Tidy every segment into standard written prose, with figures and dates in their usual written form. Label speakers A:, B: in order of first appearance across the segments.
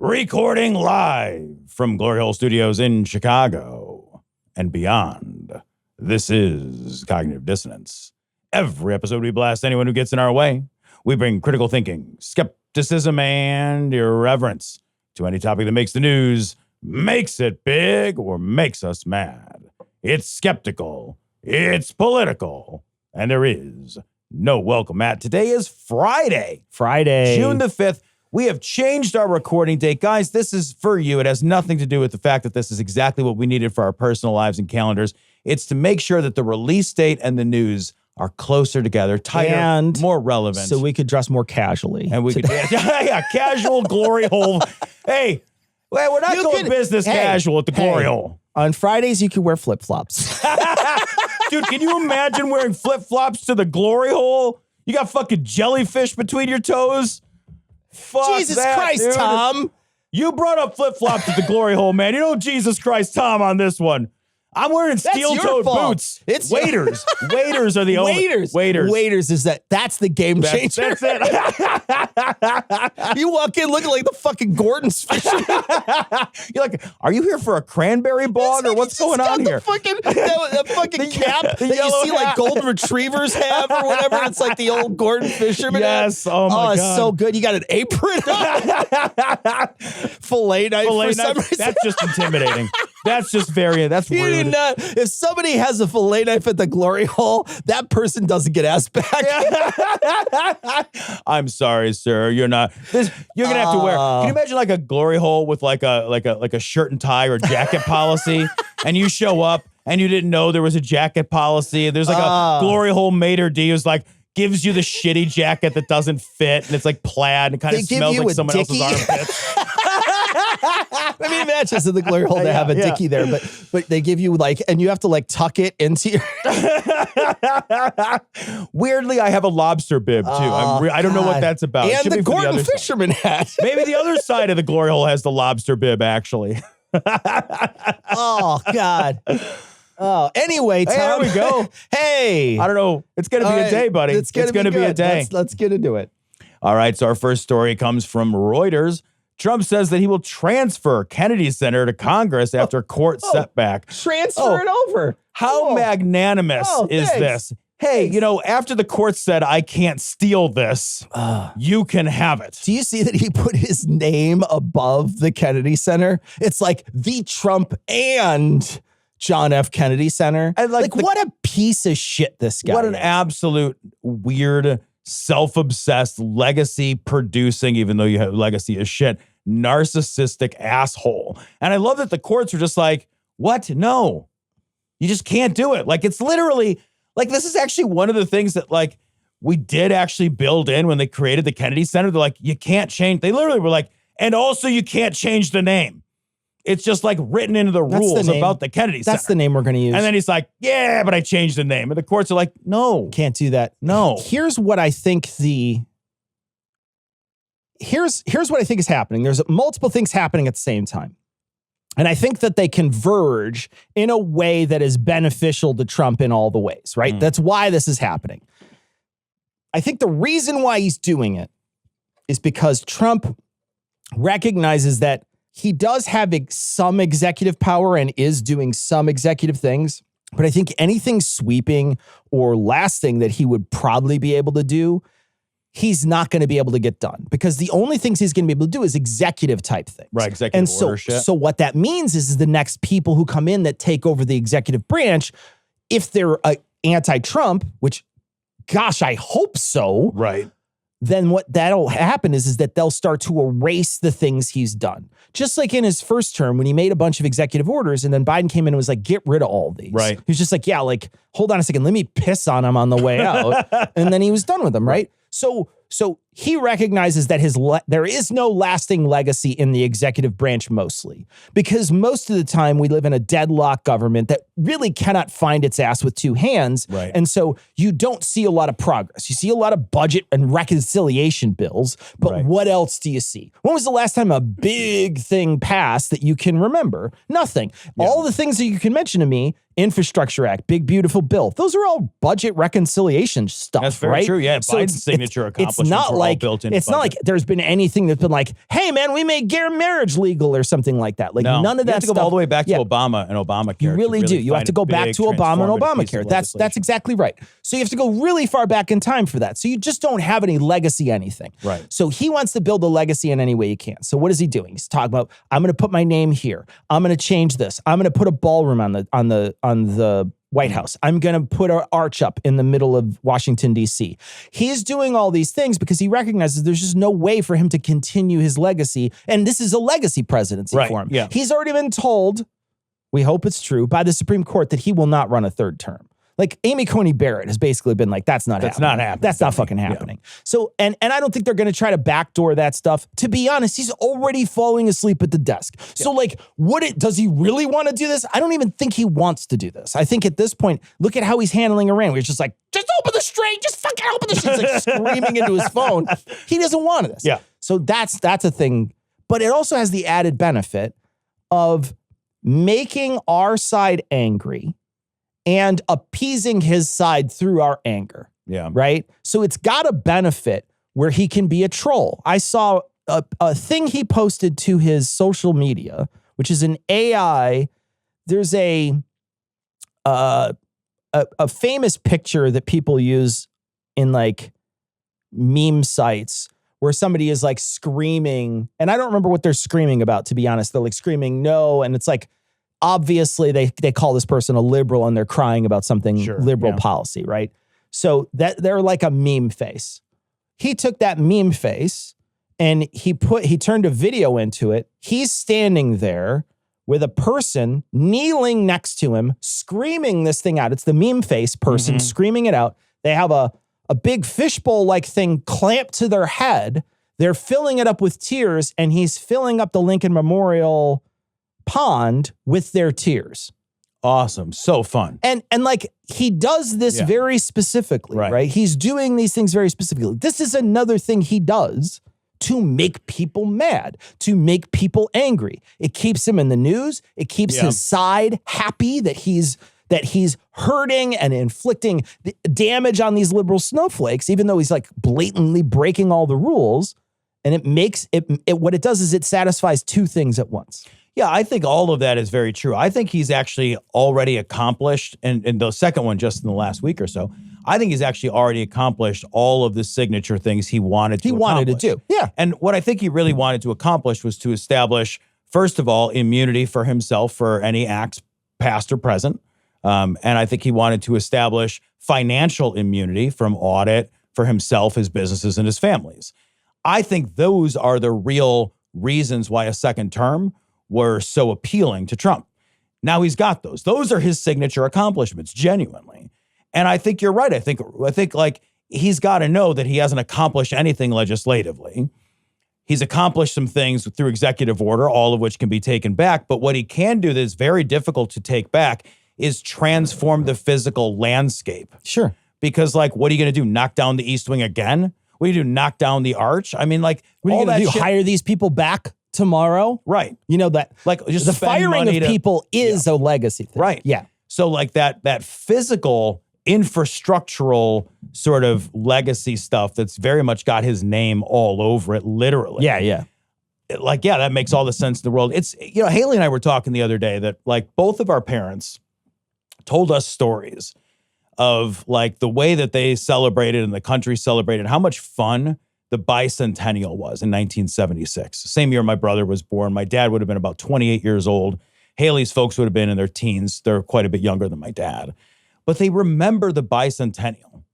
A: recording live from Glory Hole Studios in Chicago and beyond. This is Cognitive Dissonance. Every episode we blast anyone who gets in our way. We bring critical thinking, skepticism, and irreverence to any topic that makes the news, makes it big, or makes us mad. It's skeptical, it's political, and there is no welcome mat. Today is Friday, June the 5th. We have changed our recording date. Guys, this is for you. It has nothing to do with the fact that this is exactly what we needed for our personal lives and calendars. It's to make sure that the release date and the news are closer together, tighter, and more relevant.
B: So we could dress more casually.
A: And we could, casual glory hole. Hey, we're not going business casual at the glory hole.
B: On Fridays, you can wear flip-flops.
A: Dude, can you imagine wearing flip-flops to the glory hole? You got fucking jellyfish between your toes? Fuck
B: Jesus
A: that,
B: Christ,
A: dude.
B: Tom.
A: You brought up flip-flops at the glory hole, man. You know Jesus Christ, Tom, on this one. I'm wearing steel-toed boots.
B: It's
A: waiters. Waiters are the only.
B: Waiters is that's the game changer.
A: That's it.
B: You walk in looking like the fucking Gordon's fishing.
A: You're like, are you here for a cranberry bog or what's going on here?
B: The fucking cap that you see like golden retrievers have or whatever. It's like the old Gordon fisherman.
A: Yes. Oh my God.
B: It's so good. You got an apron on. Fillet knife.
A: That's just intimidating. That's just that's rude.
B: If somebody has a fillet knife at the glory hole, that person doesn't get asked back.
A: I'm sorry, sir. You're not. You're gonna have to wear. Can you imagine like a glory hole with like a shirt and tie or jacket policy, and you show up and you didn't know there was a jacket policy. There's like a glory hole maitre d' who's like gives you the shitty jacket that doesn't fit, and it's like plaid and kind of smells like someone else's armpits.
B: I mean, imagine in the glory hole they have a dickie there, but they give you like, and you have to like tuck it into your.
A: Weirdly, I have a lobster bib too. I don't know what that's about.
B: And the Gordon fisherman hat.
A: Maybe the other side of the glory hole has the lobster bib actually.
B: Oh God. Oh, anyway, Tom.
A: Hey, there we go.
B: Hey.
A: I don't know. It's going to be a day, buddy.
B: It's going to be
A: a day.
B: Let's get into it.
A: All right. So our first story comes from Reuters. Trump says that he will transfer Kennedy Center to Congress after court setback.
B: Transfer it over.
A: How magnanimous is this? Hey, after the court said, I can't steal this, you can have it.
B: Do you see that he put his name above the Kennedy Center? It's like the Trump and John F. Kennedy Center. And what a piece of shit this guy is.
A: What an absolute weird, self-obsessed, legacy-producing, even though you have legacy is shit, narcissistic asshole. And I love that the courts are just like, what? No. You just can't do it. Like, it's literally, like, this is actually one of the things that, like, we did actually build in when they created the Kennedy Center. They're like, you can't change. They literally were like, and also you can't change the name. It's just like written into the rules about the Kennedy Center.
B: That's the name we're going to use.
A: And then he's like, yeah, but I changed the name. And the courts are like, no.
B: Can't do that.
A: No.
B: Here's what I think here's what I think is happening. There's multiple things happening at the same time. And I think that they converge in a way that is beneficial to Trump in all the ways, right? That's why this is happening. I think the reason why he's doing it is because Trump recognizes that he does have some executive power and is doing some executive things. But I think anything sweeping or lasting that he would probably be able to do, he's not going to be able to get done because the only things he's going to be able to do is executive type things.
A: Right, executive order shit.
B: So what that means is the next people who come in that take over the executive branch, if they're anti-Trump, which, gosh, I hope so.
A: Right.
B: Then what that'll happen is that they'll start to erase the things he's done. Just like in his first term when he made a bunch of executive orders and then Biden came in and was like, get rid of all these.
A: Right.
B: He was just like, hold on a second. Let me piss on him on the way out. And then he was done with them, right? So he recognizes that there is no lasting legacy in the executive branch mostly because most of the time we live in a deadlock government that really cannot find its ass with two hands.
A: Right.
B: And so you don't see a lot of progress. You see a lot of budget and reconciliation bills, but what else do you see? When was the last time a big thing passed that you can remember? Nothing. Yeah. All the things that you can mention to me, Infrastructure Act, big, beautiful bill. Those are all budget reconciliation stuff,
A: That's very
B: right?
A: true. Yeah,
B: So
A: Biden's signature accomplishments
B: It's not
A: were
B: like
A: built into
B: it's not like
A: budget.
B: there's been anything that's been like, hey man, we made gay marriage legal or something like that. Like
A: No.
B: none of
A: You
B: that
A: have to go
B: stuff.
A: all the way back to Obama and Obamacare.
B: You really do. You have
A: find
B: to
A: a
B: go back
A: big
B: to Obama and
A: transformative piece of
B: Obamacare. That's
A: legislation.
B: exactly right. So you have to go really far back in time for that. So you just don't have any legacy anything.
A: Right.
B: So he wants to build a legacy in any way he can. So what is he doing? He's talking about, I'm going to put my name here. I'm going to change this. I'm going to put a ballroom on the White House. I'm going to put an arch up in the middle of Washington, D.C. He's doing all these things because he recognizes there's just no way for him to continue his legacy. And this is a legacy presidency for him.
A: Yeah.
B: He's already been told, we hope it's true, by the Supreme Court that he will not run a third term. Like Amy Coney Barrett has basically been like, that's not happening. That's not fucking happening. Yeah. So, and I don't think they're going to try to backdoor that stuff. To be honest, he's already falling asleep at the desk. Yeah. So like, does he really want to do this? I don't even think he wants to do this. I think at this point, look at how he's handling Iran. He's just like, just open the strait. Just fucking open the strait. He's like screaming into his phone. He doesn't want this.
A: Yeah.
B: So that's a thing. But it also has the added benefit of making our side angry and appeasing his side through our anger.
A: Yeah.
B: Right? So it's got a benefit where he can be a troll. I saw a thing he posted to his social media, which is an AI. There's a famous picture that people use in like meme sites where somebody is like screaming, and I don't remember what they're screaming about, to be honest. They're like screaming no, and it's like, obviously, they call this person a liberal and they're crying about something liberal policy, right? So that they're like a meme face. He took that meme face and he turned a video into it. He's standing there with a person kneeling next to him, screaming this thing out. It's the meme face person screaming it out. They have a big fishbowl-like thing clamped to their head. They're filling it up with tears, and he's filling up the Lincoln Memorial pond with their tears.
A: Awesome. So fun.
B: And like he does this very specifically, right? He's doing these things very specifically. This is another thing he does to make people mad, to make people angry. It keeps him in the news. It keeps his side happy that he's hurting and inflicting damage on these liberal snowflakes, even though he's like blatantly breaking all the rules. And it makes it what it does is it satisfies two things at once.
A: Yeah, I think all of that is very true. I think he's actually already accomplished, and the second one just in the last week or so, I think he's actually already accomplished all of the signature things he wanted to
B: do. Yeah.
A: And what I think he really wanted to accomplish was to establish, first of all, immunity for himself for any acts past or present. And I think he wanted to establish financial immunity from audit for himself, his businesses, and his families. I think those are the real reasons why a second term were so appealing to Trump. Now he's got those. Those are his signature accomplishments, genuinely. And I think you're right. I think like he's got to know that he hasn't accomplished anything legislatively. He's accomplished some things through executive order, all of which can be taken back. But what he can do that is very difficult to take back is transform the physical landscape.
B: Sure.
A: Because like, what are you going to do? Knock down the East Wing again? What do you do? Knock down the arch? I mean, like,
B: what are you going to do? Hire these people back tomorrow?
A: Right.
B: You know that,
A: like, just
B: the firing of people is a legacy thing.
A: Right.
B: Yeah.
A: So like that physical infrastructural sort of legacy stuff that's very much got his name all over it, literally.
B: Yeah, yeah.
A: Like, yeah, that makes all the sense in the world. It's, you know, Haley and I were talking the other day that like both of our parents told us stories of like the way that they celebrated and the country celebrated, how much fun the bicentennial was in 1976. Same year my brother was born. My dad would have been about 28 years old. Haley's folks would have been in their teens. They're quite a bit younger than my dad. But they remember the bicentennial.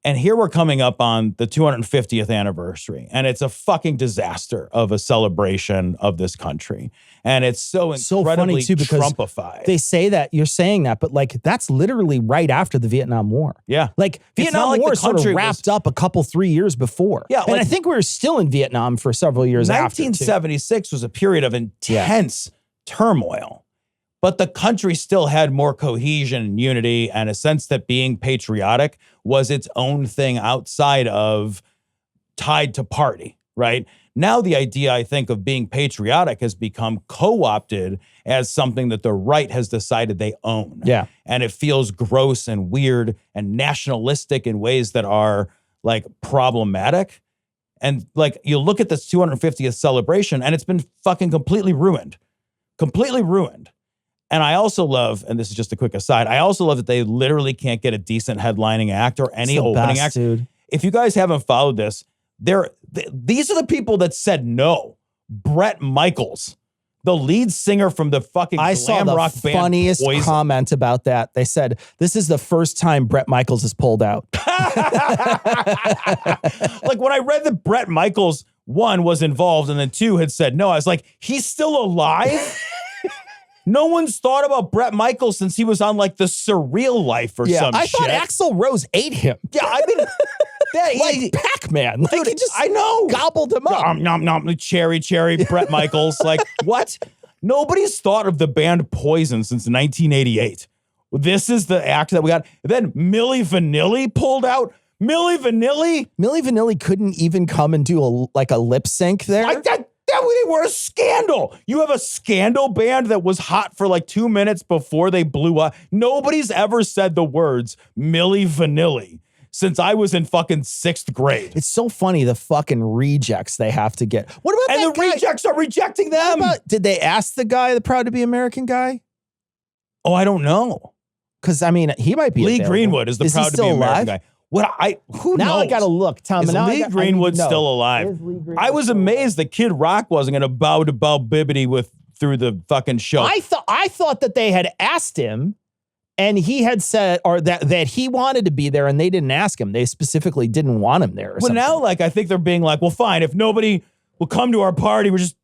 A: And here we're coming up on the 250th anniversary. And it's a fucking disaster of a celebration of this country. And it's so incredibly
B: funny too, because
A: Trumpified.
B: They say that, you're saying that, but like that's literally right after the Vietnam War.
A: Yeah.
B: Like Vietnam War sort of wrapped up a couple, 3 years before.
A: Yeah.
B: And I think we were still in Vietnam for several years after.
A: 1976 was a period of intense turmoil. But the country still had more cohesion and unity and a sense that being patriotic was its own thing outside of tied to party, right? Now the idea, I think, of being patriotic has become co-opted as something that the right has decided they own.
B: Yeah.
A: And it feels gross and weird and nationalistic in ways that are like problematic. And like, you look at this 250th celebration and it's been fucking completely ruined. Completely ruined. And I also love, and this is just a quick aside, I also love that they literally can't get a decent headlining act or any opening act.
B: Dude.
A: If you guys haven't followed this, these are the people that said no. Bret Michaels, the lead singer from the fucking glam rock band
B: funniest
A: Poison.
B: comment about that. They said, this is the first time Bret Michaels is pulled out.
A: Like when I read that Bret Michaels, 1, was involved and then 2 had said no, I was like, he's still alive? No one's thought about Bret Michaels since he was on like the Surreal Life or some
B: I
A: shit.
B: thought Axl Rose ate him.
A: Yeah, I mean,
B: Like Pac-Man. Like, he just
A: I know.
B: gobbled him up.
A: Nom, nom, nom, cherry, Bret Michaels. Like, what? Nobody's thought of the band Poison since 1988. This is the act that we got. Then Milli Vanilli pulled out. Milli Vanilli
B: couldn't even come and do a lip sync there.
A: Like that they were a scandal. You have a scandal band that was hot for like 2 minutes before they blew up. Nobody's ever said the words Milli Vanilli since I was in fucking 6th grade.
B: It's so funny, the fucking rejects they have to get. What about
A: and
B: that
A: the
B: guy?
A: rejects are rejecting them.
B: Did they ask the guy, the Proud to Be American guy?
A: Oh, I don't know.
B: Because, I mean, he might be
A: Lee
B: available.
A: Greenwood is the Proud to Be American guy. Who
B: now
A: knows?
B: I gotta look, Tom.
A: Is Lee Greenwood still alive? I was amazed that Kid Rock wasn't going to bow to Bow Bibbidi through the fucking show.
B: I thought that they had asked him, and he had said, or that he wanted to be there, and they didn't ask him. They specifically didn't want him there.
A: Well, now, like, I think they're being like, well, fine, if nobody will come to our party, we're just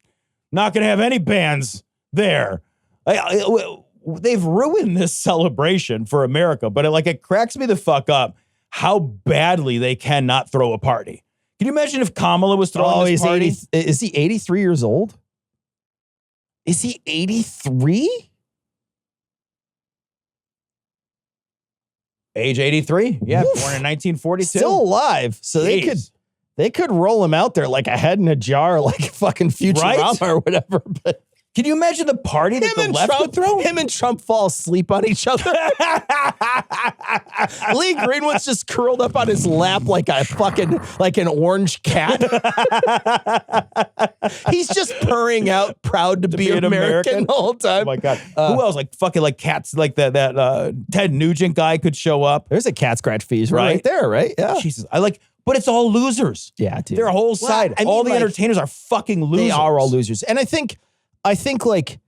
A: not going to have any bands there. They've ruined this celebration for America, but it cracks me the fuck up how badly they cannot throw a party. Can you imagine if Kamala was throwing this party?
B: Is he 83 years old? Is he 83?
A: Age 83. Yeah,
B: Oof.
A: born in 1942.
B: Still alive. So they could roll him out there like a head in a jar, like fucking Futurama or whatever. But
A: can you imagine the party that the left would throw?
B: Him and Trump fall asleep on each other. Lee Greenwood's just curled up on his lap like an orange cat. He's just purring out, proud to be an American the whole time.
A: Oh my God. Who else? Like fucking like cats, like that Ted Nugent guy could show up.
B: There's a cat scratch fees right there, right? Yeah.
A: Jesus. But it's all losers.
B: Yeah, dude.
A: Their whole side. All the entertainers are fucking losers.
B: They are all losers. And I think like,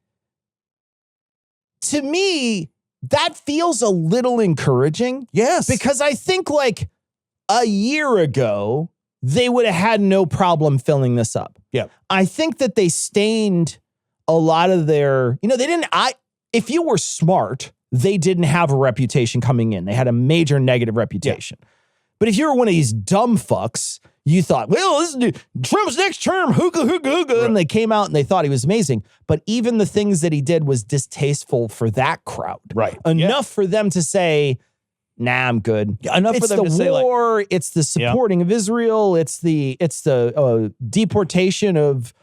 B: to me, that feels a little encouraging.
A: Yes.
B: Because I think like a year ago, they would have had no problem filling this up.
A: Yeah.
B: I think that they stained a lot of their, if you were smart, they didn't have a reputation coming in. They had a major negative reputation. Yeah. But if you were one of these dumb fucks, you thought, well, this is Trump's next term, hookah, right. And they came out and they thought he was amazing. But even the things that he did was distasteful for that crowd.
A: Right.
B: Enough for them to say, nah, I'm good.
A: Yeah, enough for them to say,
B: it's the war, it's the supporting of Israel, it's the deportation of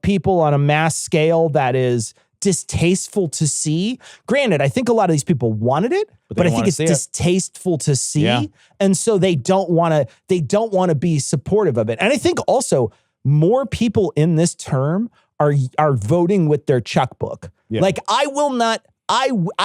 B: people on a mass scale that is distasteful to see. Granted, I think a lot of these people wanted it, but I think it's distasteful to see. Yeah. And so they don't want to be supportive of it. And I think also more people in this term are voting with their checkbook. Yeah. Like I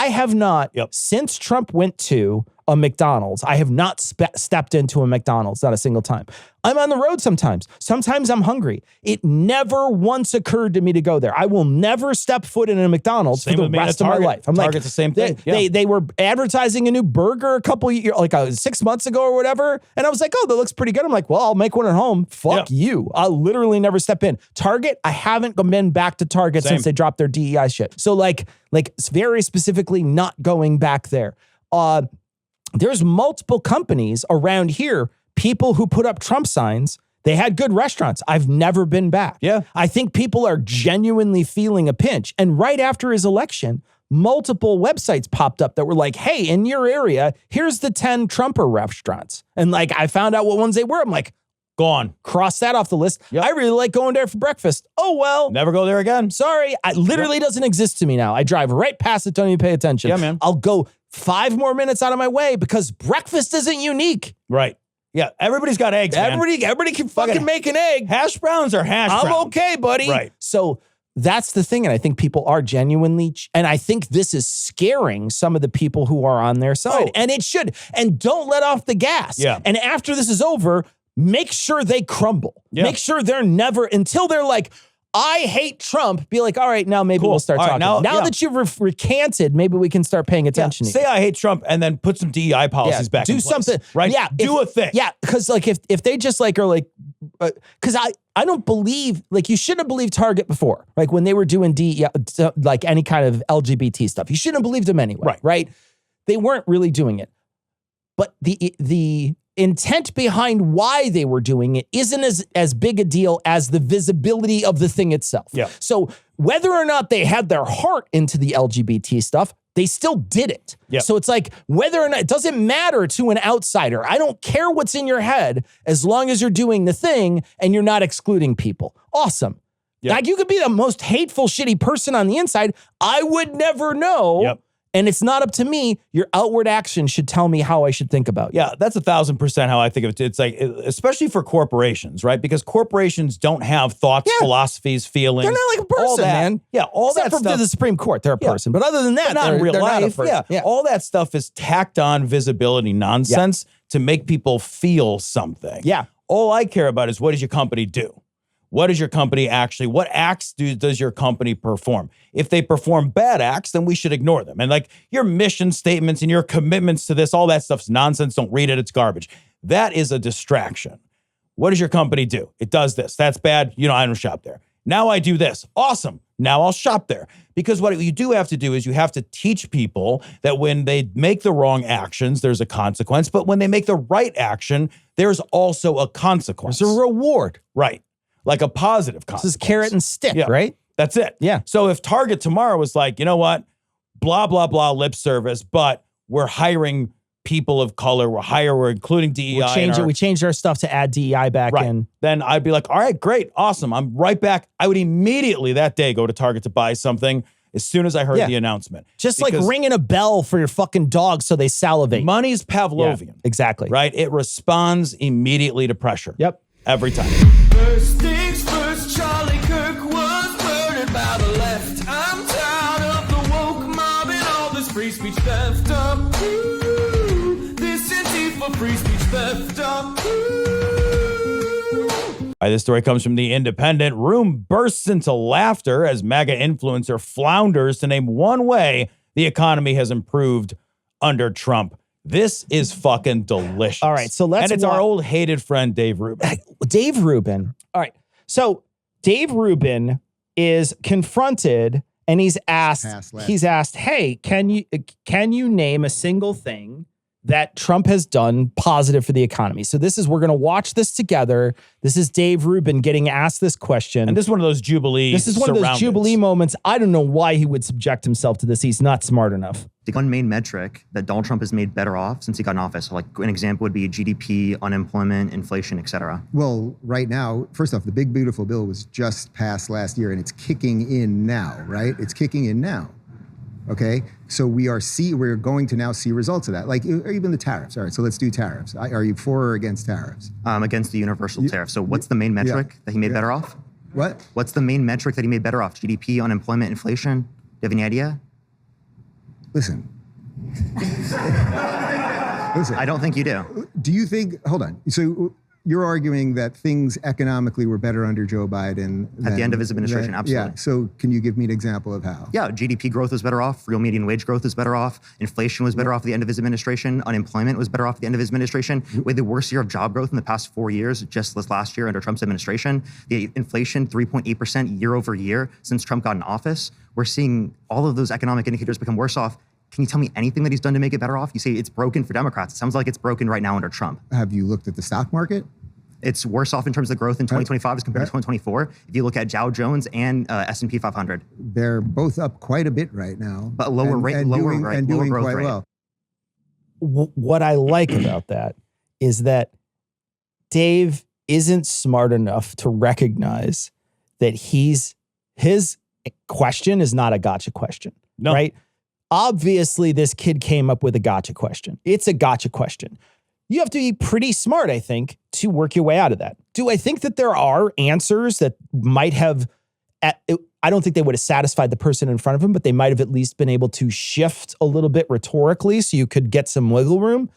B: have not, since Trump went to a McDonald's, I have not stepped into a McDonald's, not a single time. I'm on the road sometimes. Sometimes I'm hungry. It never once occurred to me to go there. I will never step foot in a McDonald's for the rest of my life. I'm
A: Target's the same thing.
B: They were advertising a new burger a couple years, 6 months ago or whatever. And I was like, oh, that looks pretty good. I'm like, well, I'll make one at home. Fuck you. I'll literally never step in. Target, I haven't been back to Target since they dropped their DEI shit. So like very specifically not going back there. There's multiple companies around here, people who put up Trump signs. They had good restaurants. I've never been back. Yeah. I think people are genuinely feeling a pinch. And right after his election, multiple websites popped up that were like, hey, in your area, here's the 10 Trumper restaurants. And like, I found out what ones they were. I'm like, gone. Cross that off the list. Yep. I really like going there for breakfast. Oh, well.
A: Never go there again.
B: Sorry. It literally doesn't exist to me now. I drive right past it. Don't even pay attention.
A: Yeah, man.
B: I'll go 5 more minutes out of my way because breakfast isn't unique.
A: Right. Yeah, everybody's got eggs, man.
B: Everybody can fucking make an egg.
A: Hash browns are hash browns.
B: I'm okay, buddy.
A: Right.
B: So that's the thing. And I think people are genuinely, and I think this is scaring some of the people who are on their side. And it should. And don't let off the gas.
A: Yeah.
B: And after this is over, make sure they crumble.
A: Yeah.
B: Make sure they're never, until they're like, I hate Trump, be like, all right, now maybe we'll start talking. Now that you've recanted, maybe we can start paying attention to you.
A: Say I hate Trump and then put some DEI policies back in place. Do something. Right?
B: Yeah.
A: Do a thing.
B: Yeah. Because like if they just like are like, because I don't believe, like you shouldn't have believed Target before. Like when they were doing like any kind of LGBT stuff. You shouldn't have believed them anyway. Right? They weren't really doing it. But the intent behind why they were doing it isn't as big a deal as the visibility of the thing itself.
A: Yeah.
B: So whether or not they had their heart into the LGBT stuff, they still did it.
A: Yeah.
B: So it's like whether or not, it doesn't matter to an outsider. I don't care what's in your head as long as you're doing the thing and you're not excluding people. Awesome.
A: Yep.
B: Like you could be the most hateful, shitty person on the inside. I would never know.
A: Yep.
B: And it's not up to me. Your outward action should tell me how I should think about you.
A: Yeah, that's 1,000% how I think of it. It's like, especially for corporations, right? Because corporations don't have thoughts, philosophies, feelings.
B: They're not like a person, man.
A: Yeah, all
B: Except
A: that
B: for
A: stuff.
B: the Supreme Court, they're a person. But other than that,
A: not in real
B: they're
A: life.
B: not a person.
A: Yeah, all that stuff is tacked on visibility nonsense to make people feel something.
B: Yeah.
A: All I care about is what does your company do? What does your company actually, what acts does your company perform? If they perform bad acts, then we should ignore them. And like your mission statements and your commitments to this, all that stuff's nonsense. Don't read it. It's garbage. That is a distraction. What does your company do? It does this. That's bad. You know, I don't shop there. Now I do this. Awesome. Now I'll shop there. Because what you do have to do is you have to teach people that when they make the wrong actions, there's a consequence. But when they make the right action, there's also a consequence.
B: There's a reward.
A: Right. Like a positive consequence.
B: This is carrot and stick, right?
A: That's it.
B: Yeah.
A: So if Target tomorrow was like, you know what, blah, blah, blah, lip service, but we're hiring people of color, we're including DEI.
B: We changed our stuff to add DEI back in.
A: Then I'd be like, all right, great, awesome. I'm right back. I would immediately that day go to Target to buy something as soon as I heard the announcement.
B: Just like ringing a bell for your fucking dog so they salivate.
A: Money's Pavlovian.
B: Yeah, exactly.
A: Right? It responds immediately to pressure.
B: Yep.
A: Every time.
C: First things first, Charlie Kirk was murdered by the left. I'm tired of the woke mob and all this free speech theft up. This Antifa free speech theft up.
A: This story comes from The Independent. Room bursts into laughter as MAGA influencer flounders to name one way the economy has improved under Trump. This is fucking delicious.
B: All right, so let's.
A: And it's our old hated friend, Dave Rubin.
B: Dave Rubin. All right, so Dave Rubin is confronted and he's asked, hey, can you name a single thing that Trump has done positive for the economy? So we're going to watch this together. This is Dave Rubin getting asked this question.
A: And this is one of those Jubilee
B: This is one of those Jubilee moments. I don't know why he would subject himself to this. He's not smart enough.
D: The one main metric that Donald Trump has made better off since he got in office, like an example would be GDP, unemployment, inflation, et cetera.
E: Well, right now, first off, the big beautiful bill was just passed last year and it's kicking in now, right? It's kicking in now. Okay, so we're going to now see results of that, like even the tariffs. All right, so let's do tariffs. Are you for or against tariffs?
D: Against the universal tariff. So what's the main metric that he made better off?
E: What?
D: What's the main metric that he made better off? GDP, unemployment, inflation? Do you have any idea?
E: Listen.
D: I don't think you do.
E: Do you think, hold on. So you're arguing that things economically were better under Joe Biden.
D: At the end of his administration, absolutely.
E: Yeah, so can you give me an example of how?
D: Yeah, GDP growth was better off. Real median wage growth was better off. Inflation was better off at the end of his administration. Unemployment was better off at the end of his administration. We had the worst year of job growth in the past 4 years, just this last year under Trump's administration. The inflation, 3.8% year over year since Trump got in office. We're seeing all of those economic indicators become worse off. Can you tell me anything that he's done to make it better off? You say it's broken for Democrats. It sounds like it's broken right now under Trump.
E: Have you looked at the stock market?
D: It's worse off in terms of the growth in 2025 as compared to 2024. If you look at Dow Jones and S&P 500.
E: They're both up quite a bit right now.
D: But lower growth
E: quite
D: rate.
E: Well.
B: What I like about that is that Dave isn't smart enough to recognize that his question is not a gotcha question, right? Obviously, this kid came up with a gotcha question. It's a gotcha question. You have to be pretty smart, I think, to work your way out of that. Do I think that there are answers that might have, I don't think they would have satisfied the person in front of him, but they might have at least been able to shift a little bit rhetorically so you could get some wiggle room.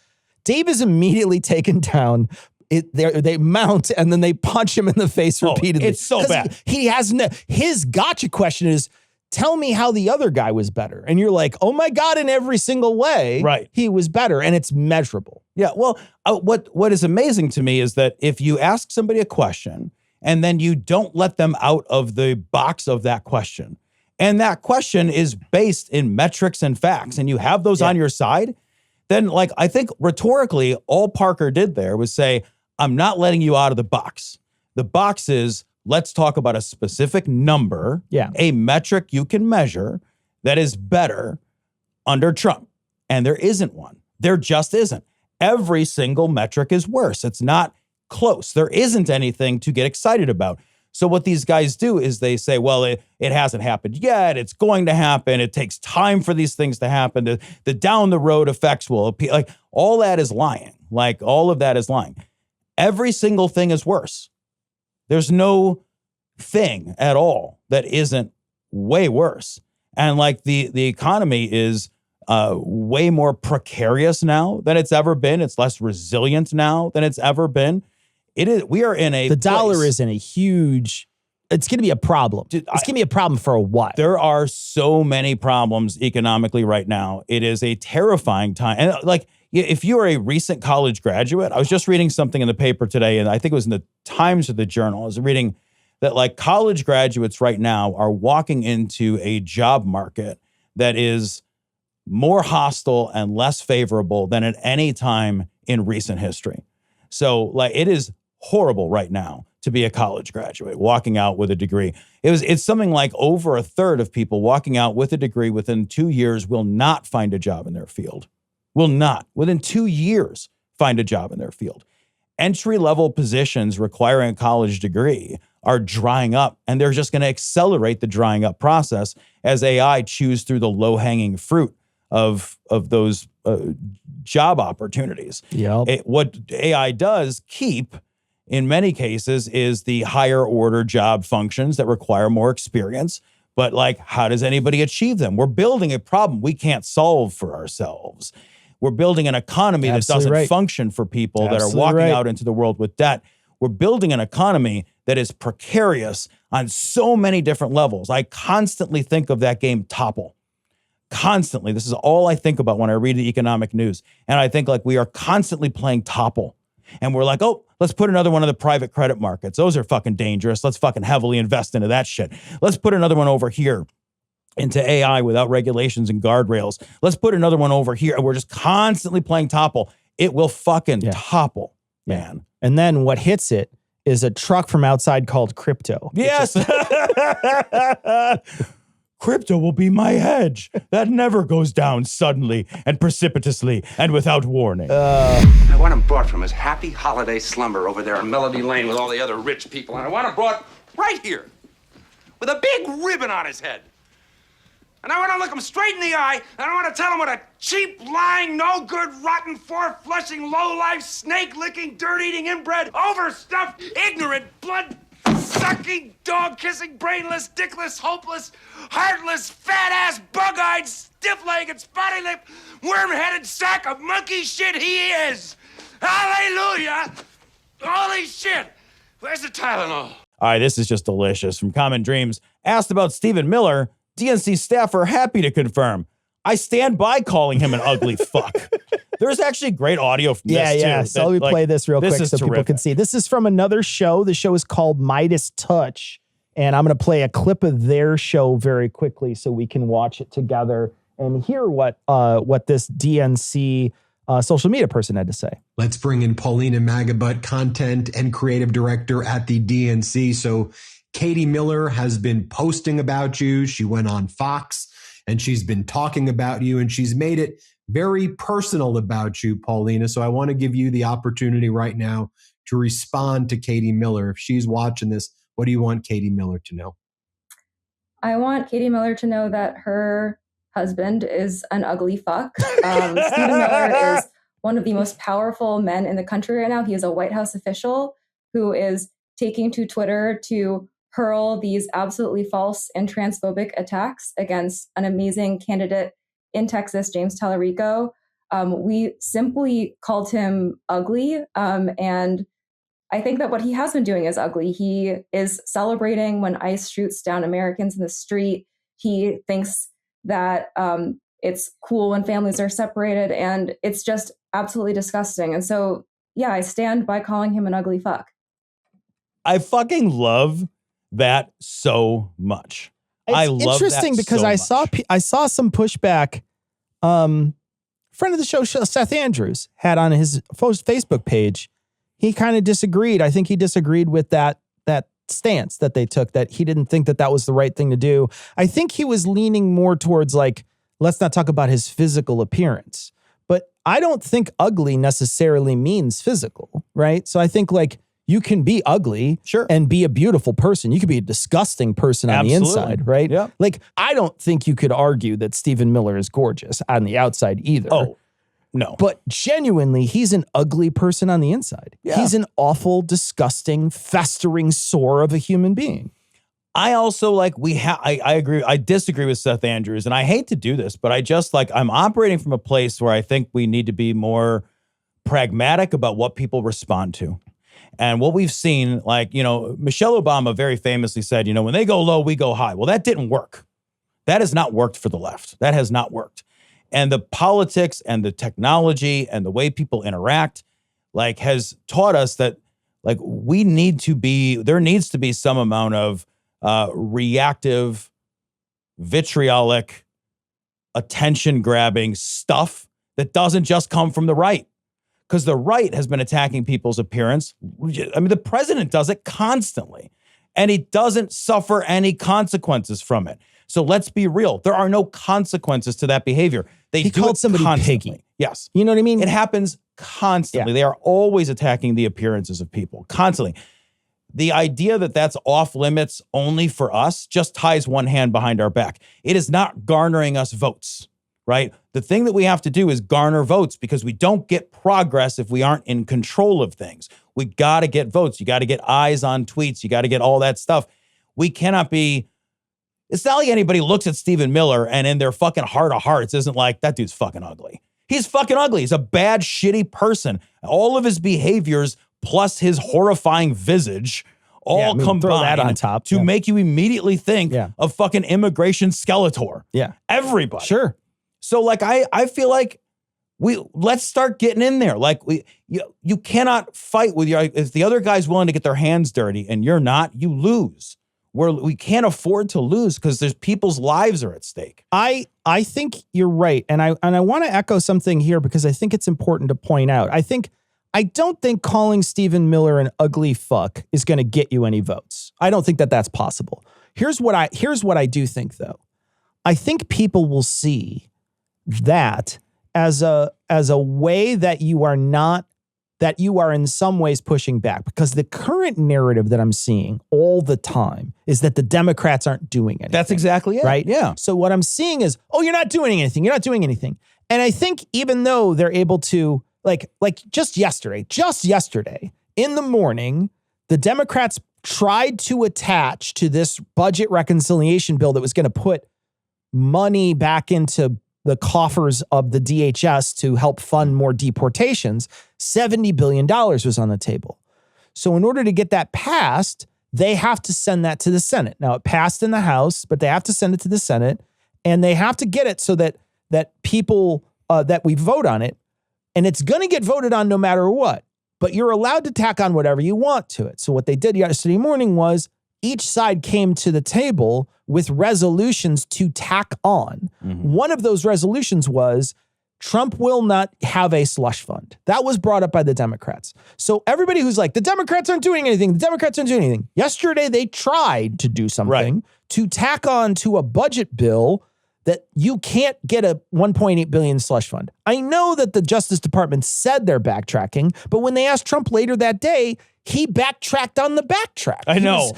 B: Dave is immediately taken down. They mount and then they punch him in the face repeatedly.
A: It's so bad.
B: He has his gotcha question is, tell me how the other guy was better. And you're like, oh my God, in every single way,
A: right,
B: he was better. And it's measurable.
A: Yeah. Well, what is amazing to me is that if you ask somebody a question and then you don't let them out of the box of that question, and that question is based in metrics and facts, and you have those on your side, then like, I think rhetorically, all Parker did there was say, I'm not letting you out of the box. The box is, let's talk about a specific number, a metric you can measure that is better under Trump. And there isn't one. There just isn't. Every single metric is worse. It's not close. There isn't anything to get excited about. So what these guys do is they say, well, it hasn't happened yet. It's going to happen. It takes time for these things to happen. The down the road effects will appear. Like, all that is lying. Like, all of that is lying. Every single thing is worse. There's no thing at all that isn't way worse. And like the economy is way more precarious now than it's ever been. It's less resilient now than it's ever been. We are in a
B: The dollar is in a huge, it's going to be a problem. It's going to be a problem for a while.
A: There are so many problems economically right now. It is a terrifying time. And like, if you are a recent college graduate, I was just reading something in the paper today, and I think it was in the Times or the Journal. I was reading that like college graduates right now are walking into a job market that is more hostile and less favorable than at any time in recent history. So like, it is horrible right now to be a college graduate walking out with a degree. It's something like over a third of people walking out with a degree within 2 years will not find a job in their field. Will not, within 2 years, find a job in their field. Entry-level positions requiring a college degree are drying up, and they're just going to accelerate the drying up process as AI chews through the low-hanging fruit of those job opportunities.
B: Yep.
A: What AI does keep, in many cases, is the higher order job functions that require more experience. But like, how does anybody achieve them? We're building a problem we can't solve for ourselves. We're building an economy that doesn't function for people that are walking out into the world with debt. We're building an economy that is precarious on so many different levels. I constantly think of that game Topple. Constantly. This is all I think about when I read the economic news. And I think like we are constantly playing Topple. And we're like, oh, let's put another one of the private credit markets. Those are fucking dangerous. Let's fucking heavily invest into that shit. Let's put another one over here into AI without regulations and guardrails. Let's put another one over here. And we're just constantly playing Topple. It will fucking topple, man.
B: And then what hits it is a truck from outside called crypto.
A: Yes. Crypto will be my hedge. That never goes down suddenly and precipitously and without warning.
F: I want him brought from his happy holiday slumber over there in Melody Lane with all the other rich people. And I want him brought right here with a big ribbon on his head. And I want to look him straight in the eye, and I want to tell him what a cheap, lying, no-good, rotten, four-flushing, low-life, snake-licking, dirt-eating, inbred, overstuffed, ignorant, blood-sucking, dog-kissing, brainless, dickless, hopeless, heartless, fat-ass, bug-eyed, stiff-legged, spotty-lipped, worm-headed sack of monkey shit he is. Hallelujah! Holy shit! Where's the Tylenol?
A: All right, this is just delicious. From Common Dreams, asked about Stephen Miller, DNC staffer happy to confirm, I stand by calling him an ugly fuck. There's actually great audio from this, too.
B: Yeah. So let me play this real quick so people can see. This is from another show. The show is called Midas Touch. And I'm going to play a clip of their show very quickly so we can watch it together and hear what this DNC social media person had to say.
G: Let's bring in Paulina MAGA Butt, content and creative director at the DNC. So Katie Miller has been posting about you. She went on Fox and she's been talking about you, and she's made it very personal about you, Paulina. So I want to give you the opportunity right now to respond to Katie Miller. If she's watching this, what do you want Katie Miller to know?
H: I want Katie Miller to know that her husband is an ugly fuck. Stephen Miller is one of the most powerful men in the country right now. He is a White House official who is taking to Twitter to hurl these absolutely false and transphobic attacks against an amazing candidate in Texas, James Tallarico. We simply called him ugly. And I think that what he has been doing is ugly. He is celebrating when ICE shoots down Americans in the street. He thinks that it's cool when families are separated, and it's just absolutely disgusting. And so, yeah, I stand by calling him an ugly fuck.
A: I fucking love that so much.
B: It's
A: I love
B: interesting
A: that
B: because
A: so much.
B: I saw some pushback. Friend of the show, Seth Andrews, had on his Facebook page. He kind of disagreed. I think he disagreed with that stance that they took, that he didn't think that was the right thing to do. I think he was leaning more towards like, let's not talk about his physical appearance. But I don't think ugly necessarily means physical, right? So I think like you can be ugly and be a beautiful person. You could be a disgusting person on the inside, right?
A: Yeah.
B: Like, I don't think you could argue that Stephen Miller is gorgeous on the outside either.
A: Oh, no.
B: But genuinely, he's an ugly person on the inside.
A: Yeah.
B: He's an awful, disgusting, festering sore of a human being.
A: I also like, I agree. I disagree with Seth Andrews, and I hate to do this, but I'm operating from a place where I think we need to be more pragmatic about what people respond to. And what we've seen, like, Michelle Obama very famously said, when they go low, we go high. Well, that didn't work. That has not worked for the left. That has not worked. And the politics and the technology and the way people interact, like, has taught us that, like, there needs to be some amount of reactive, vitriolic, attention-grabbing stuff that doesn't just come from the right. Because the right has been attacking people's appearance. I mean, the president does it constantly, and he doesn't suffer any consequences from it. So let's be real. There are no consequences to that behavior. He
B: called somebody
A: constantly.
B: piggy.
A: Yes.
B: You know what I mean?
A: It happens constantly.
B: Yeah.
A: They are always attacking the appearances of people, constantly. The idea that that's off limits only for us just ties one hand behind our back. It is not garnering us votes, right? The thing that we have to do is garner votes, because we don't get progress if we aren't in control of things. We got to get votes. You got to get eyes on tweets. You got to get all that stuff. We cannot be... It's not like anybody looks at Stephen Miller and in their fucking heart of hearts isn't like, that dude's fucking ugly. He's fucking ugly. He's a bad, shitty person. All of his behaviors plus his horrifying visage all combine
B: throw that on top
A: to make you immediately think of fucking immigration Skeletor.
B: Yeah.
A: Everybody.
B: Sure.
A: So like, I feel like let's start getting in there. Like you cannot fight with if the other guy's willing to get their hands dirty and you're not, you lose. We can't afford to lose because there's people's lives are at stake.
B: I think you're right. And I want to echo something here because I think it's important to point out. I don't think calling Stephen Miller an ugly fuck is going to get you any votes. I don't think that that's possible. Here's what I do think though. I think people will see that as a way that you are in some ways pushing back, because the current narrative that I'm seeing all the time is that the Democrats aren't doing anything.
A: That's exactly it.
B: Right?
A: Yeah.
B: So what I'm seeing is, you're not doing anything. You're not doing anything. And I think even though they're able to, like just yesterday in the morning, the Democrats tried to attach to this budget reconciliation bill that was going to put money back into the coffers of the DHS to help fund more deportations. $70 billion was on the table. So in order to get that passed, they have to send that to the Senate. Now, it passed in the House, but they have to send it to the Senate, and they have to get it so that people, that we vote on it, and it's going to get voted on no matter what, but you're allowed to tack on whatever you want to it. So what they did yesterday morning was each side came to the table with resolutions to tack on. Mm-hmm. One of those resolutions was Trump will not have a slush fund. That was brought up by the Democrats. So everybody who's like, the Democrats aren't doing anything. Yesterday, they tried to do something to tack on to a budget bill that you can't get a $1.8 billion slush fund. I know that the Justice Department said they're backtracking, but when they asked Trump later that day, he backtracked on the backtrack.
A: I know.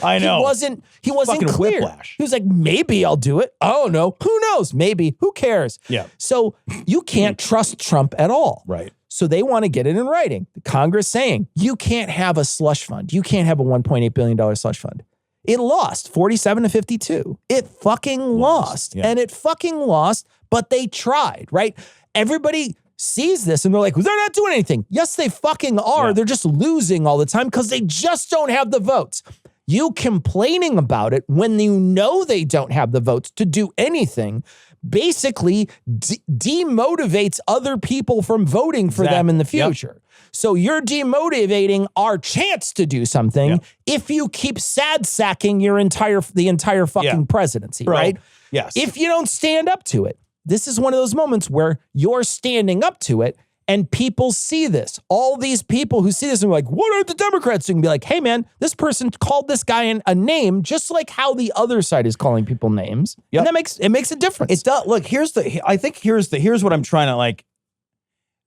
B: He wasn't clear.
A: Whiplash.
B: He was like, maybe I'll do it. Oh no, who knows? Maybe. Who cares?
A: Yeah.
B: So you can't trust Trump at all.
A: Right.
B: So they want to get it in writing. The Congress saying, you can't have a slush fund. You can't have a $1.8 billion slush fund. It lost 47-52. It fucking lost.
A: Yeah.
B: And it fucking lost, but they tried, right? Everybody sees this and they're like, they're not doing anything. Yes, they fucking are.
A: Yeah.
B: They're just losing all the time because they just don't have the votes. You complaining about it when you know they don't have the votes to do anything basically demotivates other people from voting for them in the future. So you're demotivating our chance to do something if you keep sad sacking the entire fucking presidency, right?
A: Yes.
B: If you don't stand up to it. This is one of those moments where you're standing up to it and people see this. All these people who see this and are like, what are the Democrats doing? Be like, hey man, this person called this guy a name just like how the other side is calling people names. And that makes a difference.
A: It does. Look, here's what I'm trying to like.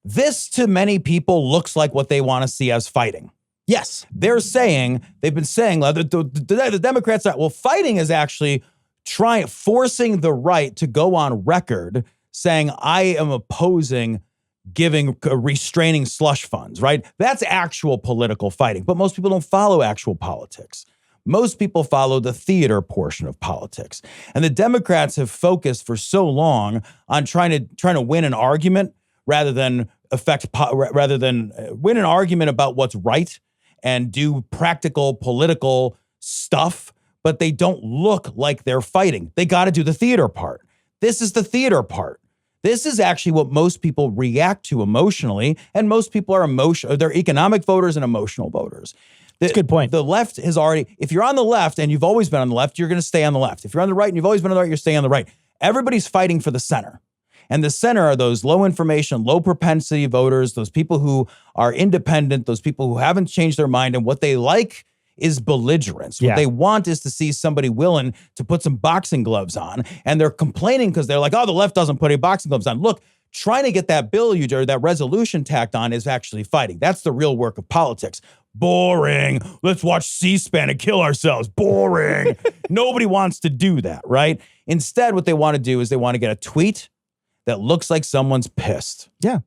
A: This to many people looks like what they want to see as fighting.
B: Yes.
A: They've been saying the Democrats are, well, fighting is actually forcing the right to go on record saying, I am opposing restraining slush funds, right? That's actual political fighting. But most people don't follow actual politics. Most people follow the theater portion of politics. And the Democrats have focused for so long on trying to win an argument rather than win an argument about what's right and do practical political stuff, but they don't look like they're fighting. They got to do the theater part. This is the theater part. This is actually what most people react to emotionally, and most people are they're economic voters and emotional voters.
B: That's a good point.
A: The left has already, if you're on the left and you've always been on the left, you're going to stay on the left. If you're on the right and you've always been on the right, you're staying on the right. Everybody's fighting for the center. And the center are those low information, low propensity voters, those people who are independent, those people who haven't changed their mind, and what they like is belligerence. What they want is to see somebody willing to put some boxing gloves on. And they're complaining because they're like, oh, the left doesn't put any boxing gloves on. Look, trying to get that bill or that resolution tacked on is actually fighting. That's the real work of politics. Boring. Let's watch C-SPAN and kill ourselves. Boring. Nobody wants to do that, right? Instead, what they want to do is they want to get a tweet that looks like someone's pissed.
B: Yeah.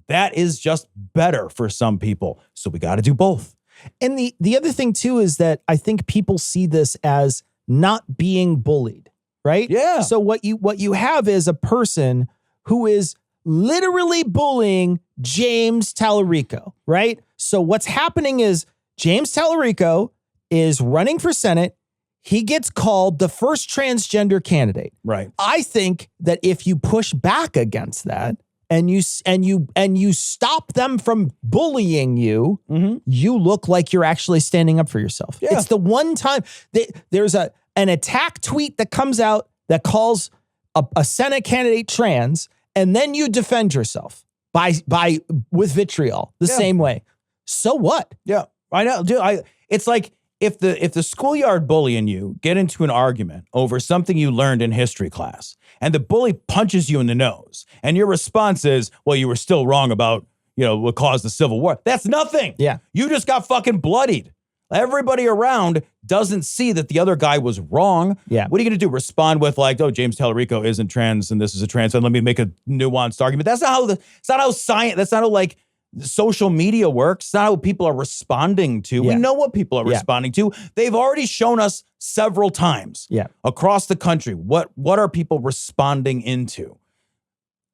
A: That is just better for some people. So we got to do both.
B: And the other thing too is that I think people see this as not being bullied, right?
A: Yeah.
B: So what you have is a person who is literally bullying James Tallarico, right? So what's happening is James Tallarico is running for Senate. He gets called the first transgender candidate.
A: Right.
B: I think that if you push back against that, and you stop them from bullying you, you look like you're actually standing up for yourself.
A: Yeah.
B: It's the one time there's an attack tweet that comes out that calls a Senate candidate trans, and then you defend yourself with vitriol the same way. So what?
A: Yeah, I know, dude. It's like if the schoolyard bully and you get into an argument over something you learned in history class, and the bully punches you in the nose, and your response is, well, you were still wrong about, what caused the Civil War. That's nothing.
B: Yeah.
A: You just got fucking bloodied. Everybody around doesn't see that the other guy was wrong.
B: Yeah.
A: What are you going to do? Respond with like, oh, James Tallarico isn't trans and this is a trans, and let me make a nuanced argument. That's not how science, that's not how like social media works. It's not how people are responding to.
B: Yeah.
A: We know what people are responding to. They've already shown us several times across the country. What are people responding into?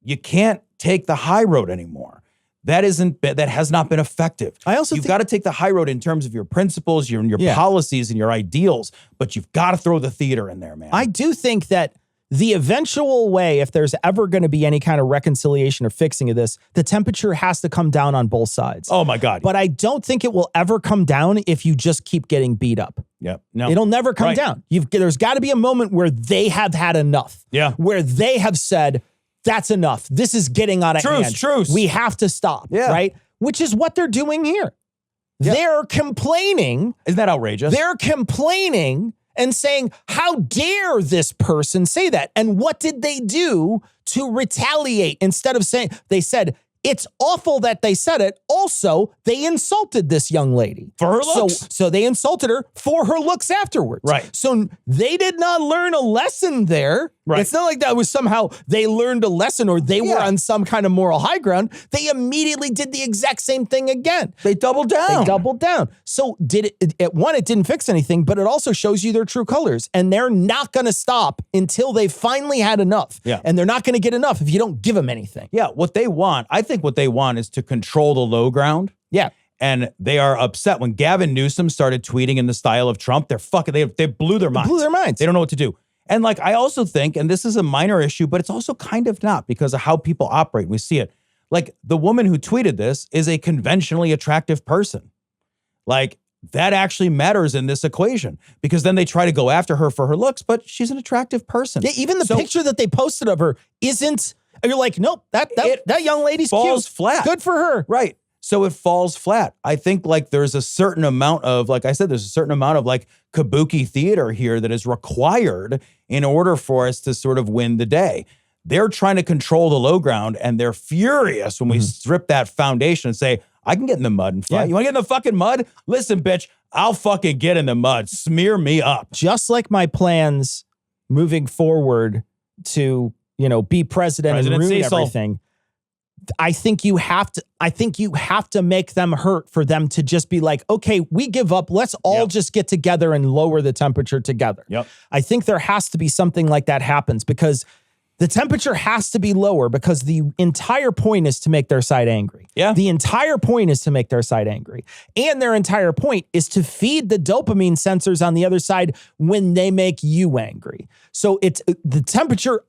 A: You can't take the high road anymore. That has not been effective. You've got to take the high road in terms of your principles, your policies, and your ideals, but you've got to throw the theater in there, man.
B: I do think that the eventual way, if there's ever going to be any kind of reconciliation or fixing of this, the temperature has to come down on both sides.
A: Oh my God.
B: But I don't think it will ever come down if you just keep getting beat up.
A: Yep. No.
B: It'll never come down. There's got to be a moment where they have had enough.
A: Yeah.
B: Where they have said, that's enough. This is getting out of hand.
A: Truce.
B: We have to stop.
A: Yeah.
B: Right? Which is what they're doing here.
A: Yeah.
B: They're complaining.
A: Isn't that outrageous?
B: They're complaining and saying, how dare this person say that? And what did they do to retaliate? Instead of saying, they said, it's awful that they said it. Also, they insulted this young lady.
A: For her looks.
B: So they insulted her for her looks afterwards.
A: Right.
B: So they did not learn a lesson there.
A: Right.
B: It's not like that was somehow they learned a lesson or they were on some kind of moral high ground. They immediately did the exact same thing again.
A: They doubled down.
B: So it didn't fix anything, but it also shows you their true colors. And they're not going to stop until they finally had enough.
A: Yeah.
B: And they're not going to get enough if you don't give them anything.
A: Yeah, what they want, I think what they want is to control the low ground.
B: Yeah.
A: And they are upset when Gavin Newsom started tweeting in the style of Trump. They blew their minds. They don't know what to do. And like, I also think, and this is a minor issue, but it's also kind of not because of how people operate. We see it. Like the woman who tweeted this is a conventionally attractive person. Like that actually matters in this equation because then they try to go after her for her looks, but she's an attractive person.
B: Yeah, even the picture that they posted of her isn't, and you're like, nope, that young lady's
A: falls
B: cute.
A: flat.
B: Good for her.
A: Right. So it falls flat. I think like there's a certain amount of, like I said, there's a certain amount of like kabuki theater here that is required in order for us to sort of win the day. They're trying to control the low ground and they're furious when we strip that foundation and say, I can get in the mud and fight.
B: Yeah.
A: You want to get in the fucking mud? Listen, bitch, I'll fucking get in the mud. Smear me up.
B: Just like my plans moving forward to, be president and ruin
A: Cecil.
B: everything. I think you have to make them hurt for them to just be like, okay, we give up. Let's all just get together and lower the temperature together.
A: Yep.
B: I think there has to be something like that happens because the temperature has to be lower because the entire point is to make their side angry.
A: Yeah.
B: The entire point is to make their side angry. And their entire point is to feed the dopamine sensors on the other side when they make you angry. So it's the temperature.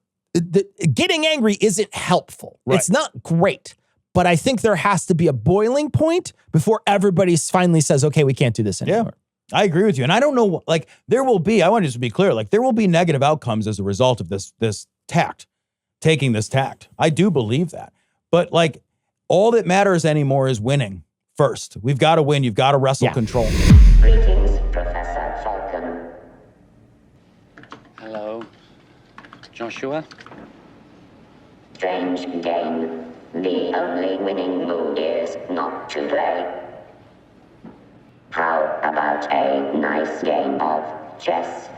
B: Getting angry isn't helpful.
A: Right.
B: It's not great, but I think there has to be a boiling point before everybody finally says, okay, we can't do this anymore.
A: I agree with you. And I don't know, like there will be, I want to just be clear, like there will be negative outcomes as a result of this tact, taking this tact. I do believe that. But like all that matters anymore is winning first. We've got to win. You've got to wrestle control.
I: Greetings, Professor Falcon.
J: Hello, Joshua.
I: Strange game. The only winning move is not to play. How about a nice game of chess?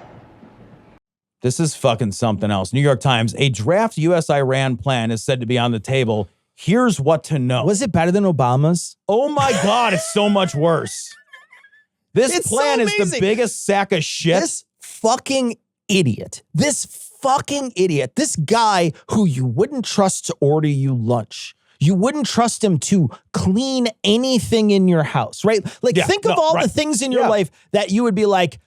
A: This is fucking something else. New York Times, a draft U.S.-Iran plan is said to be on the table. Here's what to know.
B: Was it better than Obama's?
A: Oh my God, it's so much worse. This plan is the biggest sack of shit.
B: This fucking idiot. This guy who you wouldn't trust to order you lunch. You wouldn't trust him to clean anything in your house, right? Like, think of all the things in your life that you would be like,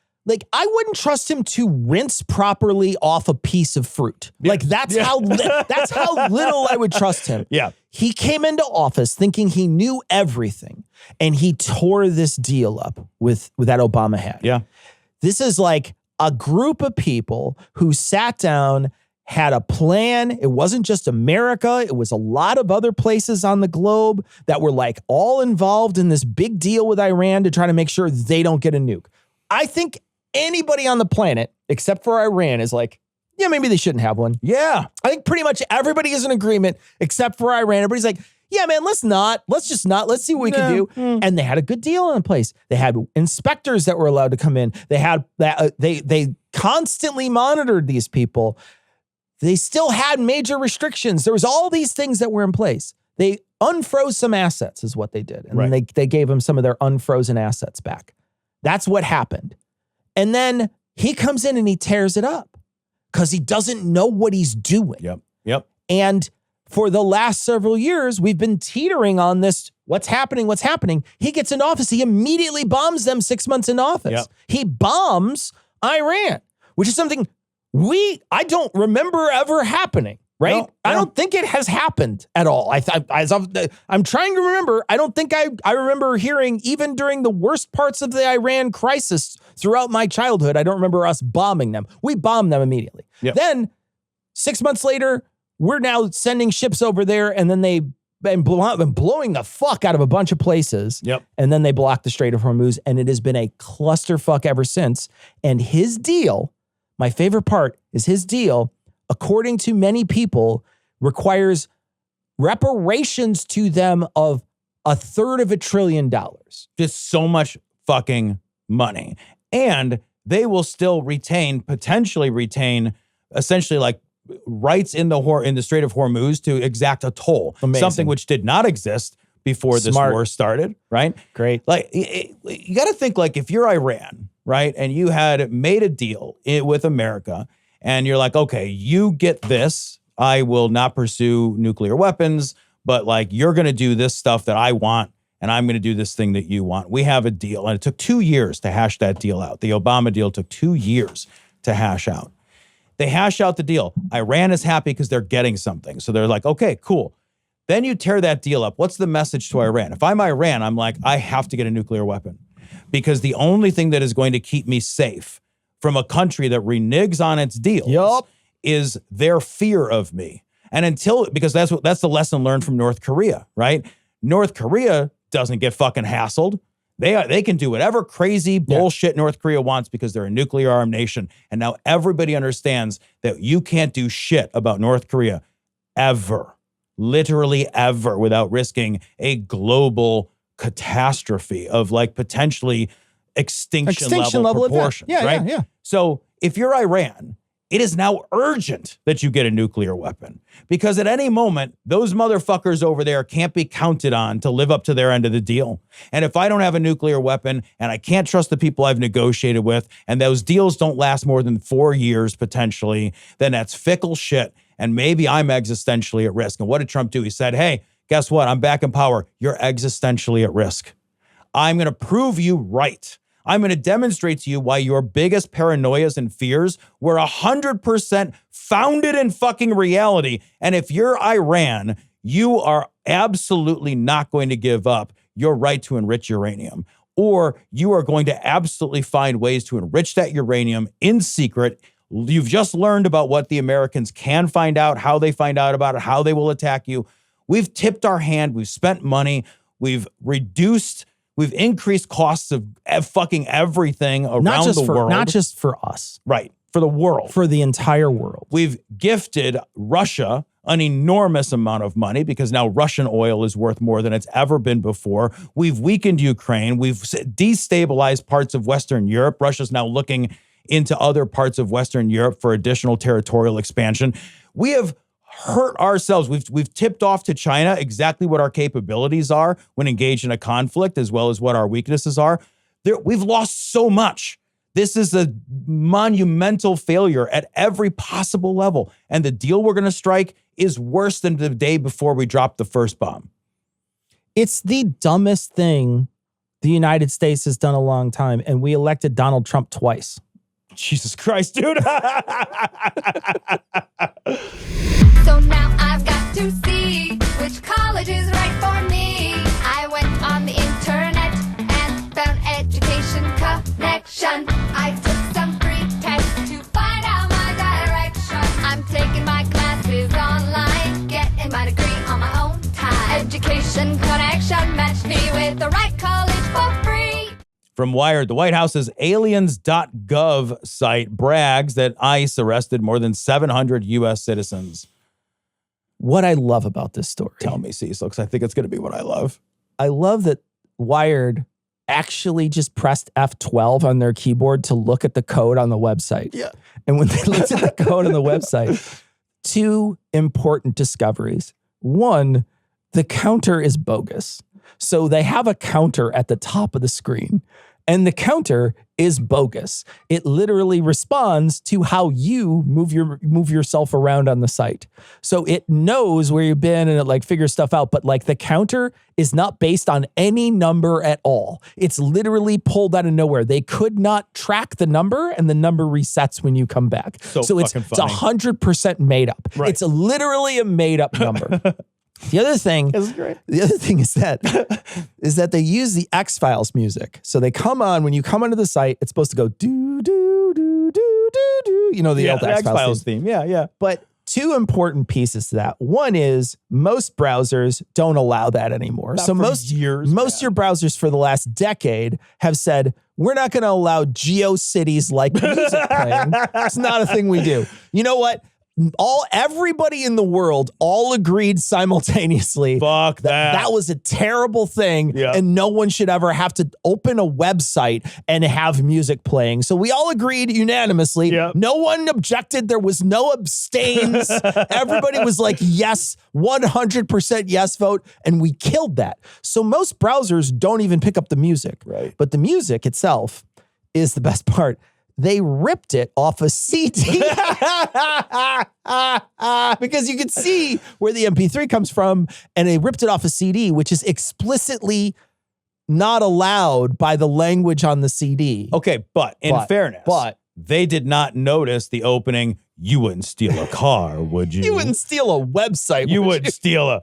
B: I wouldn't trust him to rinse properly off a piece of fruit. Like, that's how little I would trust him.
A: Yeah.
B: He came into office thinking he knew everything, and he tore this deal up with that Obama had.
A: Yeah.
B: This is like a group of people who sat down, had a plan. It wasn't just America. It was a lot of other places on the globe that were like all involved in this big deal with Iran to try to make sure they don't get a nuke. I think anybody on the planet, except for Iran, is like, yeah, maybe they shouldn't have one.
A: Yeah.
B: I think pretty much everybody is in agreement except for Iran. Everybody's like, yeah, man, let's just not. Let's see what we can do. And they had a good deal in place. They had inspectors that were allowed to come in. They had they constantly monitored these people. They still had major restrictions. There was all these things that were in place. They unfroze some assets is what they did. And then they gave them some of their unfrozen assets back. That's what happened. And then he comes in and he tears it up because he doesn't know what he's doing.
A: Yep.
B: And for the last several years, we've been teetering on this. What's happening? He gets in office. He immediately bombs them 6 months in office.
A: Yep.
B: He bombs Iran, which is something I don't remember ever happening, right?
A: No.
B: I don't think it has happened at all. I'm trying to remember. I don't think I remember hearing, even during the worst parts of the Iran crisis throughout my childhood, I don't remember us bombing them. We bombed them immediately.
A: Yep.
B: Then 6 months later, we're now sending ships over there, and then they've been blowing the fuck out of a bunch of places.
A: Yep.
B: And then they blocked the Strait of Hormuz, and it has been a clusterfuck ever since. And his deal, my favorite part is his deal, according to many people, requires reparations to them of $1/3 trillion.
A: Just so much fucking money. And they will still potentially retain essentially like rights in the Strait of Hormuz to exact a toll.
B: Amazing.
A: Something which did not exist before this war started, right?
B: Great.
A: Like you got to think like if you're Iran, right? And you had made a deal with America and you're like, okay, you get this. I will not pursue nuclear weapons, but like you're going to do this stuff that I want and I'm going to do this thing that you want. We have a deal. And it took 2 years to hash that deal out. The Obama deal took 2 years to hash out. They hash out the deal. Iran is happy because they're getting something. So they're like, okay, cool. Then you tear that deal up. What's the message to Iran? If I'm Iran, I'm like, I have to get a nuclear weapon because the only thing that is going to keep me safe from a country that reneges on its deals is their fear of me. And because that's the lesson learned from North Korea, right? North Korea doesn't get fucking hassled. They can do whatever crazy bullshit North Korea wants because they're a nuclear armed nation. And now everybody understands that you can't do shit about North Korea ever, literally ever, without risking a global catastrophe of like potentially extinction level proportions, right?
B: Yeah.
A: So if you're Iran, it is now urgent that you get a nuclear weapon because at any moment, those motherfuckers over there can't be counted on to live up to their end of the deal. And if I don't have a nuclear weapon and I can't trust the people I've negotiated with, and those deals don't last more than 4 years potentially, then that's fickle shit. And maybe I'm existentially at risk. And what did Trump do? He said, hey, guess what? I'm back in power. You're existentially at risk. I'm going to prove you right. I'm going to demonstrate to you why your biggest paranoias and fears were 100% founded in fucking reality. And if you're Iran, you are absolutely not going to give up your right to enrich uranium, or you are going to absolutely find ways to enrich that uranium in secret. You've just learned about what the Americans can find out, how they find out about it, how they will attack you. We've tipped our hand. We've spent money. We've increased costs of fucking everything around the world.
B: Not just for us.
A: Right. For the world.
B: For the entire world.
A: We've gifted Russia an enormous amount of money because now Russian oil is worth more than it's ever been before. We've weakened Ukraine. We've destabilized parts of Western Europe. Russia's now looking into other parts of Western Europe for additional territorial expansion. We have hurt ourselves. We've tipped off to China exactly what our capabilities are when engaged in a conflict, as well as what our weaknesses are. We've lost so much. This is a monumental failure at every possible level. And the deal we're going to strike is worse than the day before we dropped the first bomb.
B: It's the dumbest thing the United States has done a long time. And we elected Donald Trump twice.
A: Jesus Christ, dude.
K: So now I've got to see which college is right for me. I went on the internet and found Education Connection. I took some free tests to find out my direction. I'm taking my classes online, getting my degree on my own time. Education Connection matched me with the right college for free.
A: From Wired, the White House's Aliens.gov site brags that ICE arrested more than 700 U.S. citizens.
B: What I love about this story.
A: Tell me, Cecil, because I think it's going to be what I love.
B: I love that Wired actually just pressed F12 on their keyboard to look at the code on the website.
A: Yeah.
B: And when they looked at the code on the website, 2 important discoveries. One, the counter is bogus. So they have a counter at the top of the screen, and the counter is bogus. It literally responds to how you move yourself around on the site. So it knows where you've been and it like figures stuff out, but like the counter is not based on any number at all. It's literally pulled out of nowhere. They could not track the number, and the number resets when you come back. So it's 100% made up.
A: Right.
B: It's literally a made up number. The other thing is that they use the X-Files music. So they come on, when you come onto the site, it's supposed to go do, do, do, do, do, do. You know, the old
A: X-Files theme. Yeah.
B: But 2 important pieces to that. One is most browsers don't allow that anymore.
A: Not so for
B: most of your browsers for the last decade have said, we're not going to allow GeoCities like music playing. It's not a thing we do. You know what? everybody in the world all agreed simultaneously.
A: Fuck that.
B: That was a terrible thing,
A: Yeah.
B: and no one should ever have to open a website and have music playing. So we all agreed unanimously.
A: Yep.
B: No one objected. There was no abstains. Everybody was like, yes, 100% yes vote, and we killed that. So most browsers don't even pick up the music.
A: Right.
B: But the music itself is the best part. They ripped it off a CD because you could see where the MP3 comes from, and they ripped it off a CD, which is explicitly not allowed by the language on the CD.
A: Okay, but in fairness, they did not notice the opening. You wouldn't steal a car, would you?
B: You wouldn't steal a website.
A: You wouldn't steal a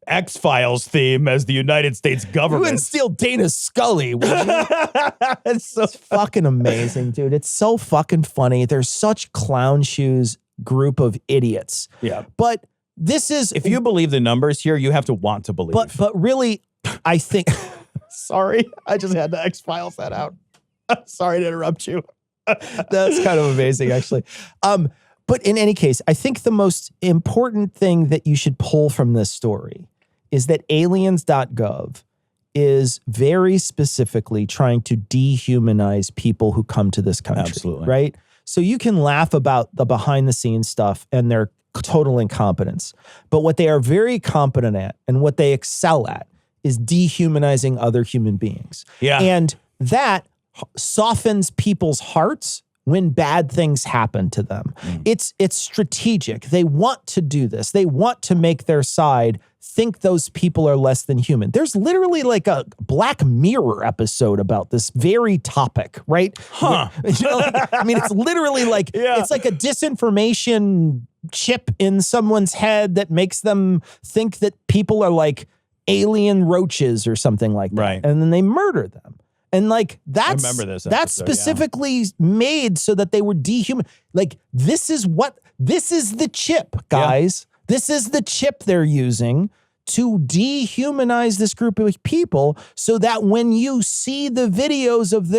A: X-Files theme as the United States
B: You
A: government.
B: wouldn't steal Dana Scully, would you? It's fucking amazing, dude. It's so fucking funny. There's such clown shoes group of idiots.
A: Yeah.
B: But this is...
A: If you believe the numbers here, you have to want to believe.
B: But really, I think... Sorry, I just had to X-Files that out. Sorry to interrupt you. That's kind of amazing, actually. But in any case, I think the most important thing that you should pull from this story is that Aliens.gov is very specifically trying to dehumanize people who come to this country.
A: Absolutely.
B: Right? So you can laugh about the behind the scenes stuff and their total incompetence. But what they are very competent at and what they excel at is dehumanizing other human beings.
A: Yeah.
B: And that softens people's hearts when bad things happen to them. It's strategic. They want to do this. They want to make their side think those people are less than human. There's literally like a Black Mirror episode about this very topic, right?
A: Huh.
B: You know, I mean, it's literally like, it's like a disinformation chip in someone's head that makes them think that people are like alien roaches or something like that.
A: Right.
B: And then they murder them. And like that's
A: remember this
B: that's
A: episode,
B: specifically made so that they were dehuman. Like this is the chip, guys. This is the chip they're using to dehumanize this group of people so that when you see the videos of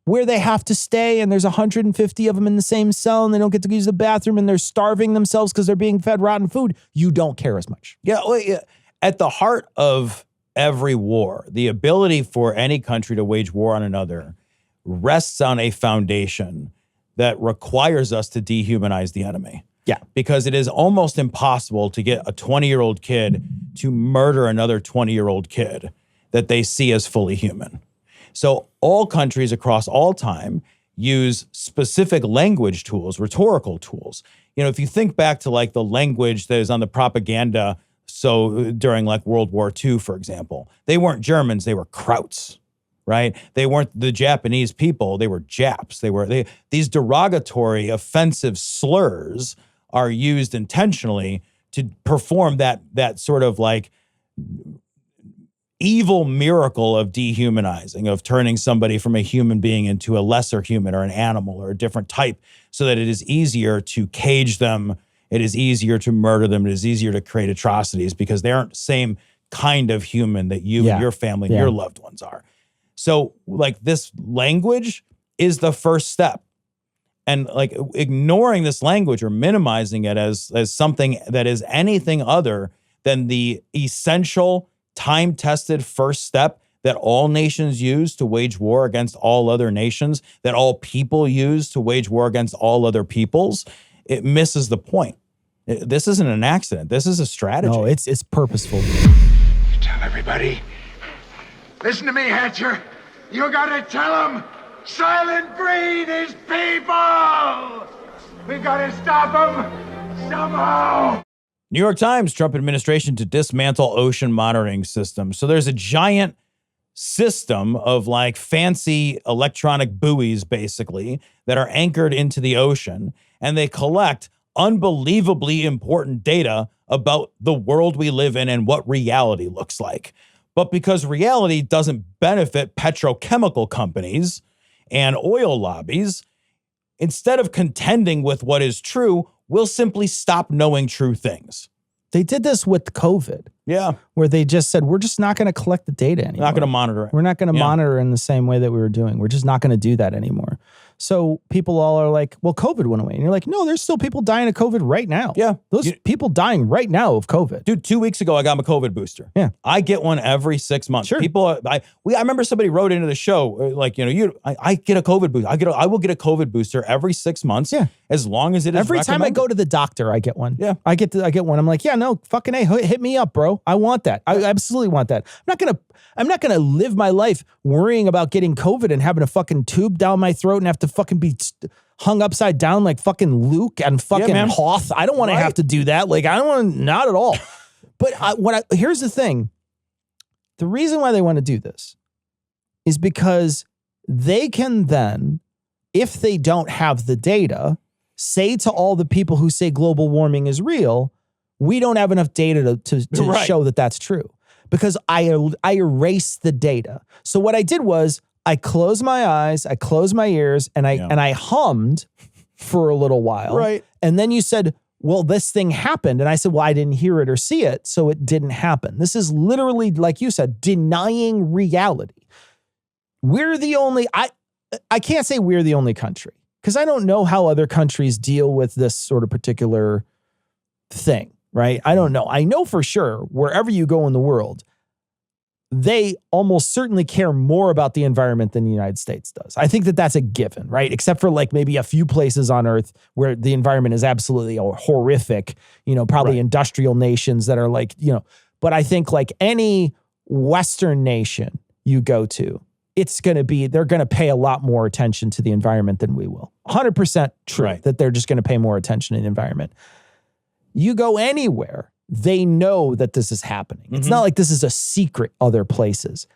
B: where they have to stay and there's 150 of them in the same cell and they don't get to use the bathroom and they're starving themselves because they're being fed rotten food, you don't care as much.
A: Yeah, well, yeah. At the heart of every war, the ability for any country to wage war on another rests on a foundation that requires us to dehumanize the enemy.
B: Yeah.
A: Because it is almost impossible to get a 20-year-old kid to murder another 20-year-old kid that they see as fully human. So all countries across all time use specific language tools, rhetorical tools. You know, if you think back to like the language that is on the propaganda, so during like World War II, for example, they weren't Germans, they were Krauts, right? They weren't the Japanese people, they were Japs. These derogatory, offensive slurs are used intentionally to perform that sort of like evil miracle of dehumanizing, of turning somebody from a human being into a lesser human or an animal or a different type so that it is easier to cage them. It is easier to murder them. It is easier to create atrocities because they aren't the same kind of human that you and your family and your loved ones are. So like this language is the first step. And like ignoring this language or minimizing it as something that is anything other than the essential time-tested first step that all nations use to wage war against all other nations, that all people use to wage war against all other peoples, it misses the point. This isn't an accident. This is a strategy.
B: No, it's purposeful.
L: Tell everybody. Listen to me, Hatcher. You gotta tell them Silent Breed is people! We gotta stop them somehow!
A: New York Times, Trump administration to dismantle ocean monitoring systems. So there's a giant system of like fancy electronic buoys, basically, that are anchored into the ocean, and they collect unbelievably important data about the world we live in and what reality looks like. But because reality doesn't benefit petrochemical companies and oil lobbies, instead of contending with what is true, we'll simply stop knowing true things.
B: They did this with COVID.
A: Yeah.
B: Where they just said, we're just not going to collect the data anymore.
A: Not going to monitor it.
B: We're not going to monitor in the same way that we were doing. We're just not going to do that anymore. So people all are like, well, COVID went away. And you're like, no, there's still people dying of COVID right now.
A: Yeah.
B: Those people dying right now of COVID.
A: Dude, 2 weeks ago, I got my COVID booster.
B: Yeah.
A: I get one every 6 months.
B: Sure.
A: People, I remember somebody wrote into the show, like, I get a COVID booster. I will get a COVID booster every 6 months.
B: Yeah.
A: As long as it is
B: Every time I
A: recommended.
B: go to the doctor, I get one.
A: Yeah.
B: I get one. I'm like, yeah, no, fucking A, hit me up, bro. I want that. I absolutely want that. I'm not gonna live my life worrying about getting COVID and having a fucking tube down my throat and have to fucking be hung upside down like fucking Luke and fucking Hoth. I don't want to have to do that. Like, I don't want, not at all. But here's the thing. The reason why they want to do this is because they can then, if they don't have the data, say to all the people who say global warming is real, we don't have enough data to show that that's true. Because I erased the data. So what I did was I closed my eyes, I closed my ears, and I hummed for a little while.
A: Right.
B: And then you said, well, this thing happened. And I said, well, I didn't hear it or see it, so it didn't happen. This is literally, like you said, denying reality. We're the only, I can't say we're the only country, because I don't know how other countries deal with this sort of particular thing. Right? I don't know. I know for sure wherever you go in the world, they almost certainly care more about the environment than the United States does. I think that that's a given, right? Except for like maybe a few places on Earth where the environment is absolutely horrific, probably industrial nations that are like, but I think like any Western nation you go to, they're going to pay a lot more attention to the environment than we will. 100% true that they're just going to pay more attention to the environment. You go anywhere, they know that this is happening. It's not like this is a secret other places.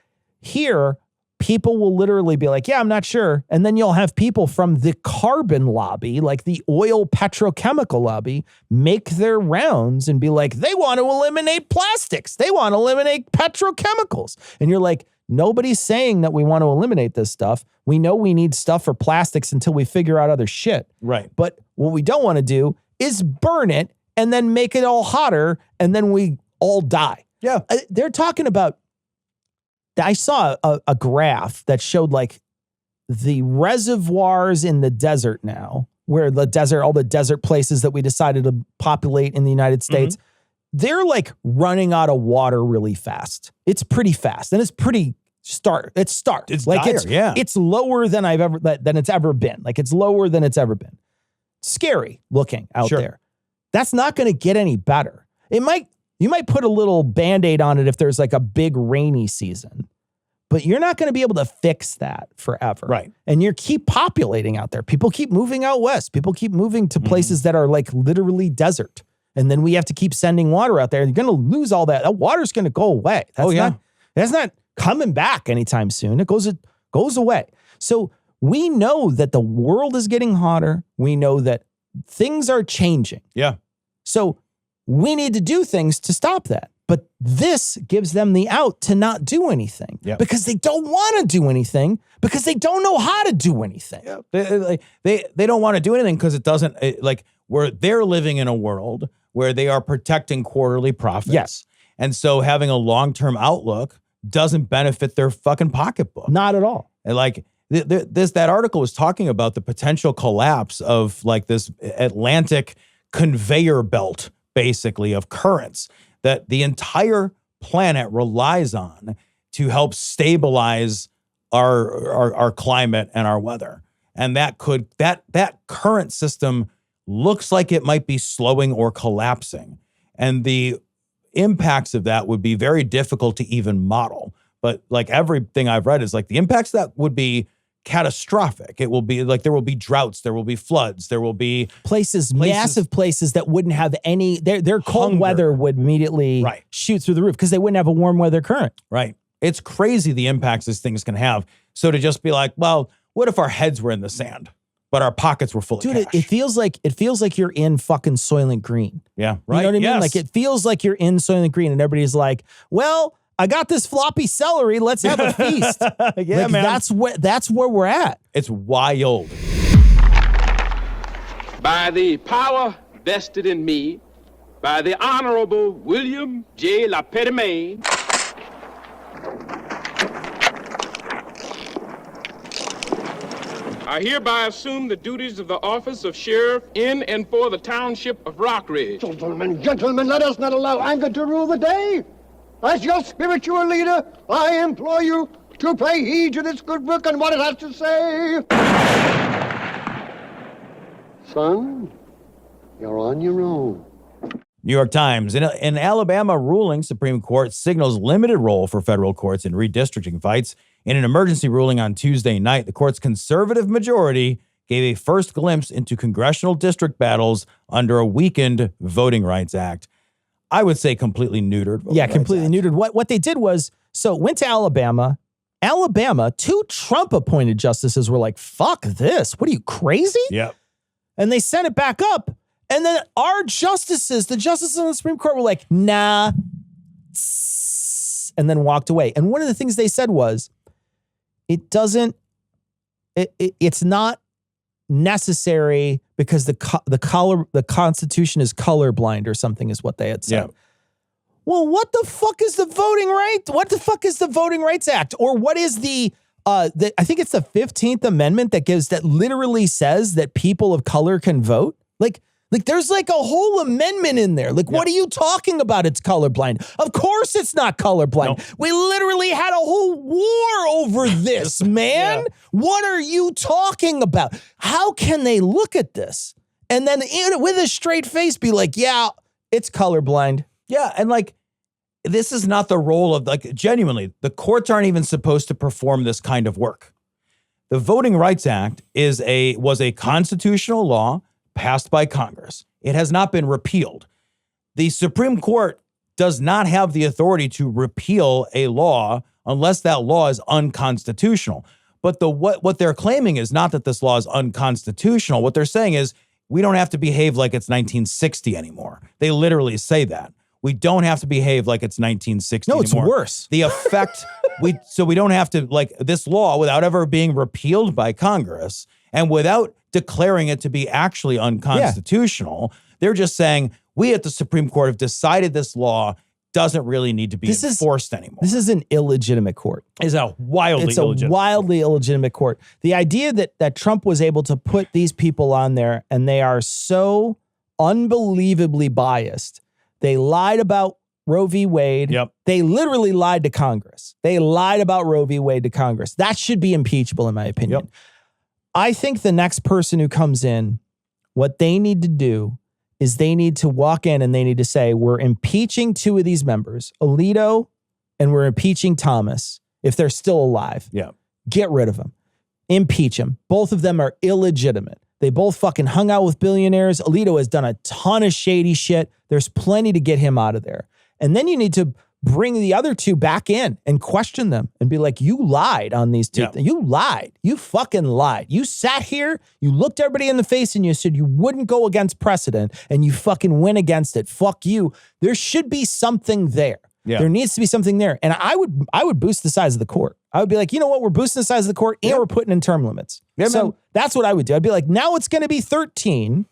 B: Here, people will literally be like, yeah, I'm not sure. And then you'll have people from the carbon lobby, like the oil petrochemical lobby, make their rounds and be like, they want to eliminate plastics. They want to eliminate petrochemicals. And you're like, nobody's saying that we want to eliminate this stuff. We know we need stuff for plastics until we figure out other shit.
A: Right.
B: But what we don't want to do is burn it and then make it all hotter, and then we all die.
A: Yeah.
B: They're talking about, I saw a graph that showed like the reservoirs in the desert now, where all the desert places that we decided to populate in the United States, they're like running out of water really fast. It's pretty fast. And it's pretty It's like
A: dire,
B: it's lower than it's ever been. Like it's lower than it's ever been. Scary looking out there. That's not going to get any better. You might put a little Band-Aid on it if there's like a big rainy season, but you're not going to be able to fix that forever.
A: Right.
B: And you keep populating out there. People keep moving out west. People keep moving to places that are like literally desert. And then we have to keep sending water out there. You're going to lose all that. That water's going to go away. That's not coming back anytime soon. It goes away. So we know that the world is getting hotter. We know that things are changing.
A: Yeah.
B: So we need to do things to stop that. But this gives them the out to not do anything because they don't want to do anything because they don't know how to do anything.
A: Yeah. They don't want to do anything because they're living in a world where they are protecting quarterly profits.
B: Yes.
A: And so having a long-term outlook doesn't benefit their fucking pocketbook.
B: Not at all.
A: And that article was talking about the potential collapse of like this Atlantic conveyor belt, basically, of currents that the entire planet relies on to help stabilize our climate and our weather. And that current system looks like it might be slowing or collapsing. And the impacts of that would be very difficult to even model. But like everything I've read is like the impacts that would be catastrophic. It will be like there will be droughts, there will be floods, there will be
B: massive places that wouldn't have any, their cold weather would immediately shoot through the roof because they wouldn't have a warm weather current.
A: Right. It's crazy the impacts these things can have. So to just be like, well, what if our heads were in the sand, but our pockets were full of cash?
B: It feels like you're in fucking Soylent Green.
A: Yeah.
B: Right. You know what I mean? Like it feels like you're in Soylent Green and everybody's like, well, I got this floppy celery. Let's have a feast.
A: Yeah, man.
B: That's where we're at.
A: It's wild.
M: By the power vested in me, by the Honorable William J. LaPetitmain, I hereby assume the duties of the office of sheriff in and for the township of Rockridge.
N: Gentlemen, let us not allow anger to rule the day. As your spiritual leader, I implore you to pay heed to this good book and what it has to say. Son, you're on your own.
A: New York Times. In Alabama ruling, Supreme Court signals limited role for federal courts in redistricting fights. In an emergency ruling on Tuesday night, the court's conservative majority gave a first glimpse into congressional district battles under a weakened Voting Rights Act. I would say completely neutered.
B: Completely neutered. What they did was, so it went to Alabama. Alabama, 2 Trump-appointed justices were like, fuck this. What are you, crazy?
A: Yep.
B: And they sent it back up. And then our justices, the justices on the Supreme Court were like, nah, and then walked away. And one of the things they said was, it's not necessary because the Constitution is colorblind or something is what they had said. Yeah. Well, what the fuck is the voting right? What the fuck is the Voting Rights Act? Or what is I think it's the 15th Amendment that literally says that people of color can vote? Like there's like a whole amendment in there. Like, what are you talking about? It's colorblind. Of course it's not colorblind. No. We literally had a whole war over this, man. What are you talking about? How can they look at this and then with a straight face be like, yeah, it's colorblind.
A: Yeah, and like, this is not the role of, like, genuinely, the courts aren't even supposed to perform this kind of work. The Voting Rights Act was a constitutional law passed by Congress. It has not been repealed. The Supreme Court does not have the authority to repeal a law unless that law is unconstitutional. But what they're claiming is not that this law is unconstitutional. What they're saying is we don't have to behave like it's 1960 anymore. They literally say that. We don't have to behave like it's 1960 anymore.
B: No, it's worse.
A: The effect, we don't have to, like, this law, without ever being repealed by Congress and without declaring it to be actually unconstitutional, they're just saying, we at the Supreme Court have decided this law doesn't really need to be enforced anymore.
B: This is an illegitimate court.
A: It's a wildly
B: illegitimate court. The idea that Trump was able to put these people on there and they are so unbelievably biased. They lied about Roe v. Wade.
A: Yep.
B: They literally lied to Congress. They lied about Roe v. Wade to Congress. That should be impeachable, in my opinion.
A: Yep.
B: I think the next person who comes in, what they need to do is they need to walk in and they need to say, we're impeaching 2 of these members, Alito, and we're impeaching Thomas, if they're still alive.
A: Yeah.
B: Get rid of them. Impeach them. Both of them are illegitimate. They both fucking hung out with billionaires. Alito has done a ton of shady shit. There's plenty to get him out of there. And then you need to bring the other 2 back in and question them and be like, you lied on these 2. You lied. You fucking lied. You sat here, you looked everybody in the face and you said you wouldn't go against precedent and you fucking went against it. Fuck you. There should be something there.
A: Yeah.
B: There needs to be something there. And I would boost the size of the court. I would be like, you know what? We're boosting the size of the court and we're putting in term limits.
A: Yeah,
B: so
A: man.
B: That's what I would do. I'd be like, now it's going to be 13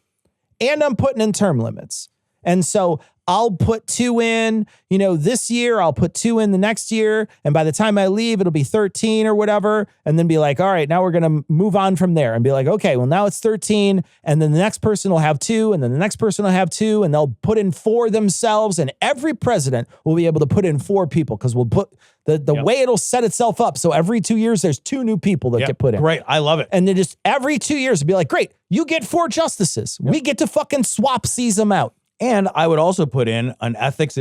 B: and I'm putting in term limits. And so I'll put 2 in, this year, I'll put 2 in the next year. And by the time I leave, it'll be 13 or whatever. And then be like, all right, now we're going to move on from there and be like, okay, well, now it's 13. And then the next person will have 2. And then the next person will have 2. And they'll put in 4 themselves. And every president will be able to put in 4 people because we'll put the way it'll set itself up. So every 2 years, there's 2 new people that get put in.
A: Great. I love it.
B: And then just every 2 years, it'll be like, great, you get 4 justices. We get to fucking swap-sees them out.
A: And I would also put in an ethics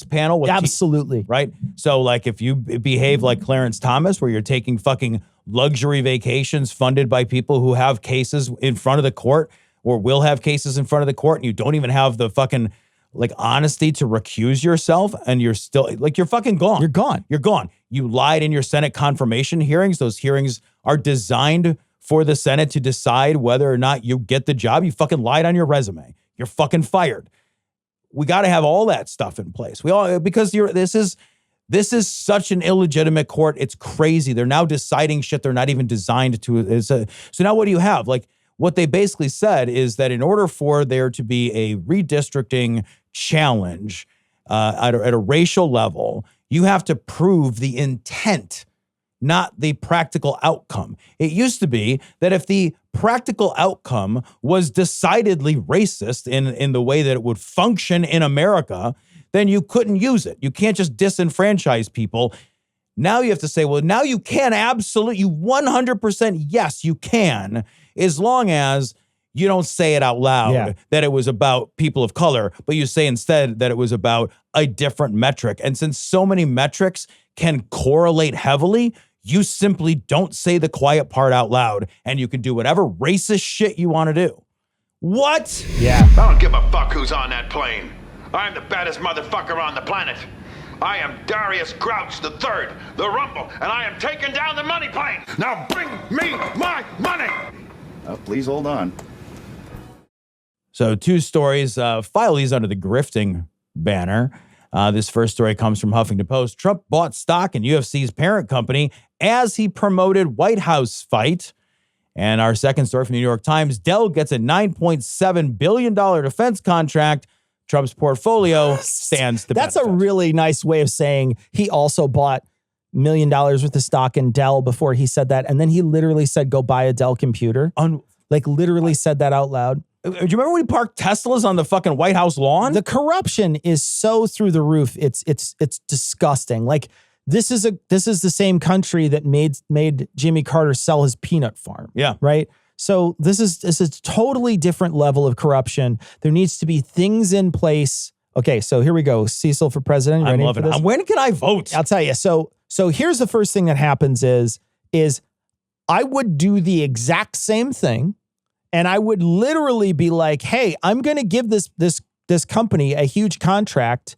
A: panel with
B: absolutely
A: right. So like if you behave like Clarence Thomas, where you're taking fucking luxury vacations funded by people who have cases in front of the court or will have cases in front of the court, and you don't even have the fucking like honesty to recuse yourself, and you're still like you're fucking gone.
B: You're gone.
A: You're gone. You lied in your Senate confirmation hearings. Those hearings are designed for the Senate to decide whether or not you get the job. You fucking lied on your resume. You're fucking fired. We got to have all that stuff in place. Because this is such an illegitimate court. It's crazy. They're now deciding shit they're not even designed to. So now what do you have? Like what they basically said is that in order for there to be a redistricting challenge at a racial level, you have to prove the intent, not the practical outcome. It used to be that if the practical outcome was decidedly racist in the way that it would function in America, then you couldn't use it. You can't just disenfranchise people. Now you have to say, well, now you can absolutely, you 100%, yes, you can, as long as you don't say it out loud that it was about people of color, but you say instead that it was about a different metric. And since so many metrics can correlate heavily, you simply don't say the quiet part out loud, and you can do whatever racist shit you want to do. What?
B: Yeah.
L: I don't give a fuck who's on that plane. I'm the baddest motherfucker on the planet. I am Darius Grouch III, the Rumble, and I am taking down the money plane. Now bring me my money.
O: Please hold on.
A: So 2 stories, file these under the grifting banner. This first story comes from Huffington Post. Trump bought stock in UFC's parent company as he promoted White House fight. And our second story from the New York Times, Dell gets a $9.7 billion defense contract. Trump's portfolio stands to
B: That's
A: benefit.
B: a really nice way of saying he also bought $1 million worth of stock in Dell before he said that. And then he literally said, go buy a Dell computer. Like literally said that out loud.
A: Do you remember when he parked Teslas on the fucking White House lawn?
B: The corruption is so through the roof. It's disgusting. Like this is the same country that made Jimmy Carter sell his peanut farm.
A: Yeah.
B: Right. So this is a totally different level of corruption. There needs to be things in place. Okay, so here we go. Cecil for president.
A: I'm loving it. When can I vote?
B: I'll tell you. So here's the first thing that happens is I would do the exact same thing, and I would literally be like, hey, I'm going to give this company a huge contract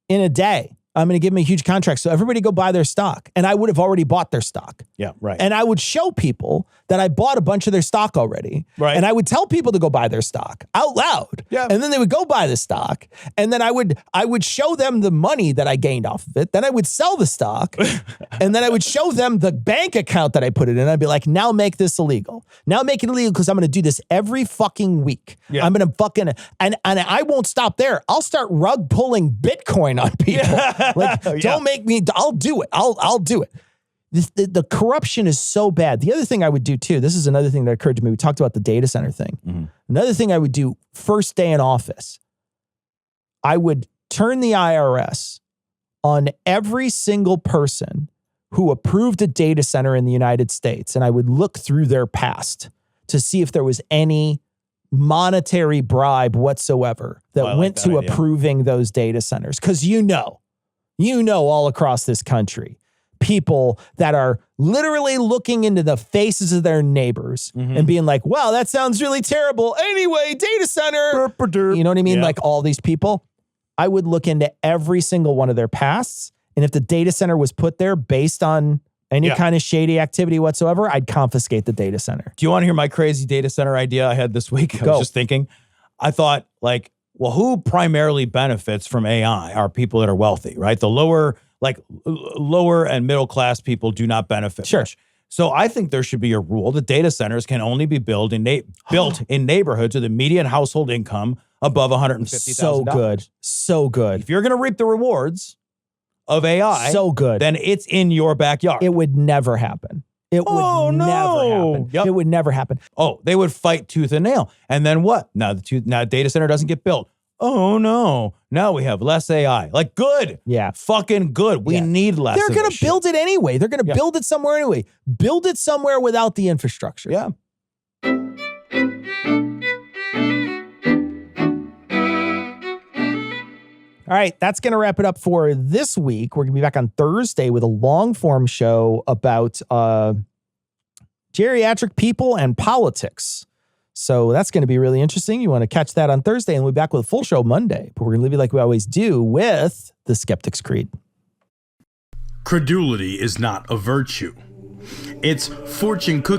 B: in a day. I'm going to give them a huge contract. So everybody go buy their stock. And I would have already bought their stock.
A: Yeah, right.
B: And I would show people that I bought a bunch of their stock already.
A: Right.
B: And I would tell people to go buy their stock out loud.
A: Yeah.
B: And then they would go buy the stock. And then I would show them the money that I gained off of it. Then I would sell the stock. And then I would show them the bank account that I put it in. I'd be like, now make this illegal. Now make it illegal because I'm going to do this every fucking week.
A: Yeah.
B: I'm going to fucking, and I won't stop there. I'll start rug pulling Bitcoin on people. Like, don't make me, I'll do it. I'll do it. The corruption is so bad. The other thing I would do too, this is another thing that occurred to me. We talked about the data center thing.
A: Mm-hmm.
B: Another thing I would do first day in office, I would turn the IRS on every single person who approved a data center in the United States. And I would look through their past to see if there was any monetary bribe whatsoever that went to approving those data centers. Because you know all across this country, people that are literally looking into the faces of their neighbors and being like, wow, that sounds really terrible. Anyway, data center. You know what I mean?
A: Yeah.
B: Like all these people. I would look into every single one of their pasts. And if the data center was put there based on any kind of shady activity whatsoever, I'd confiscate the data center.
A: Do you want to hear my crazy data center idea I had this week? I was just thinking. I thought, like, well, who primarily benefits from AI are people that are wealthy, right? The lower and middle class people do not benefit much. So I think there should be a rule that data centers can only be built in neighborhoods with a median household income above $150,000.
B: So good. So good.
A: If you're going to reap the rewards of AI,
B: so good,
A: then it's in your backyard.
B: It would never happen. It would never happen.
A: Yep.
B: It would never happen.
A: Oh, they would fight tooth and nail. And then what? Now data center doesn't get built. Oh no. Now we have less AI. Like good.
B: Yeah.
A: Fucking good. We need less.
B: They're going to build it anyway. They're going to build it somewhere anyway. Build it somewhere without the infrastructure.
A: Yeah.
B: All right, that's going to wrap it up for this week. We're going to be back on Thursday with a long form show about geriatric people and politics. So that's going to be really interesting. You want to catch that on Thursday, and we'll be back with a full show Monday. But we're going to leave you like we always do with the Skeptic's Creed.
P: Credulity is not a virtue. It's fortune cookie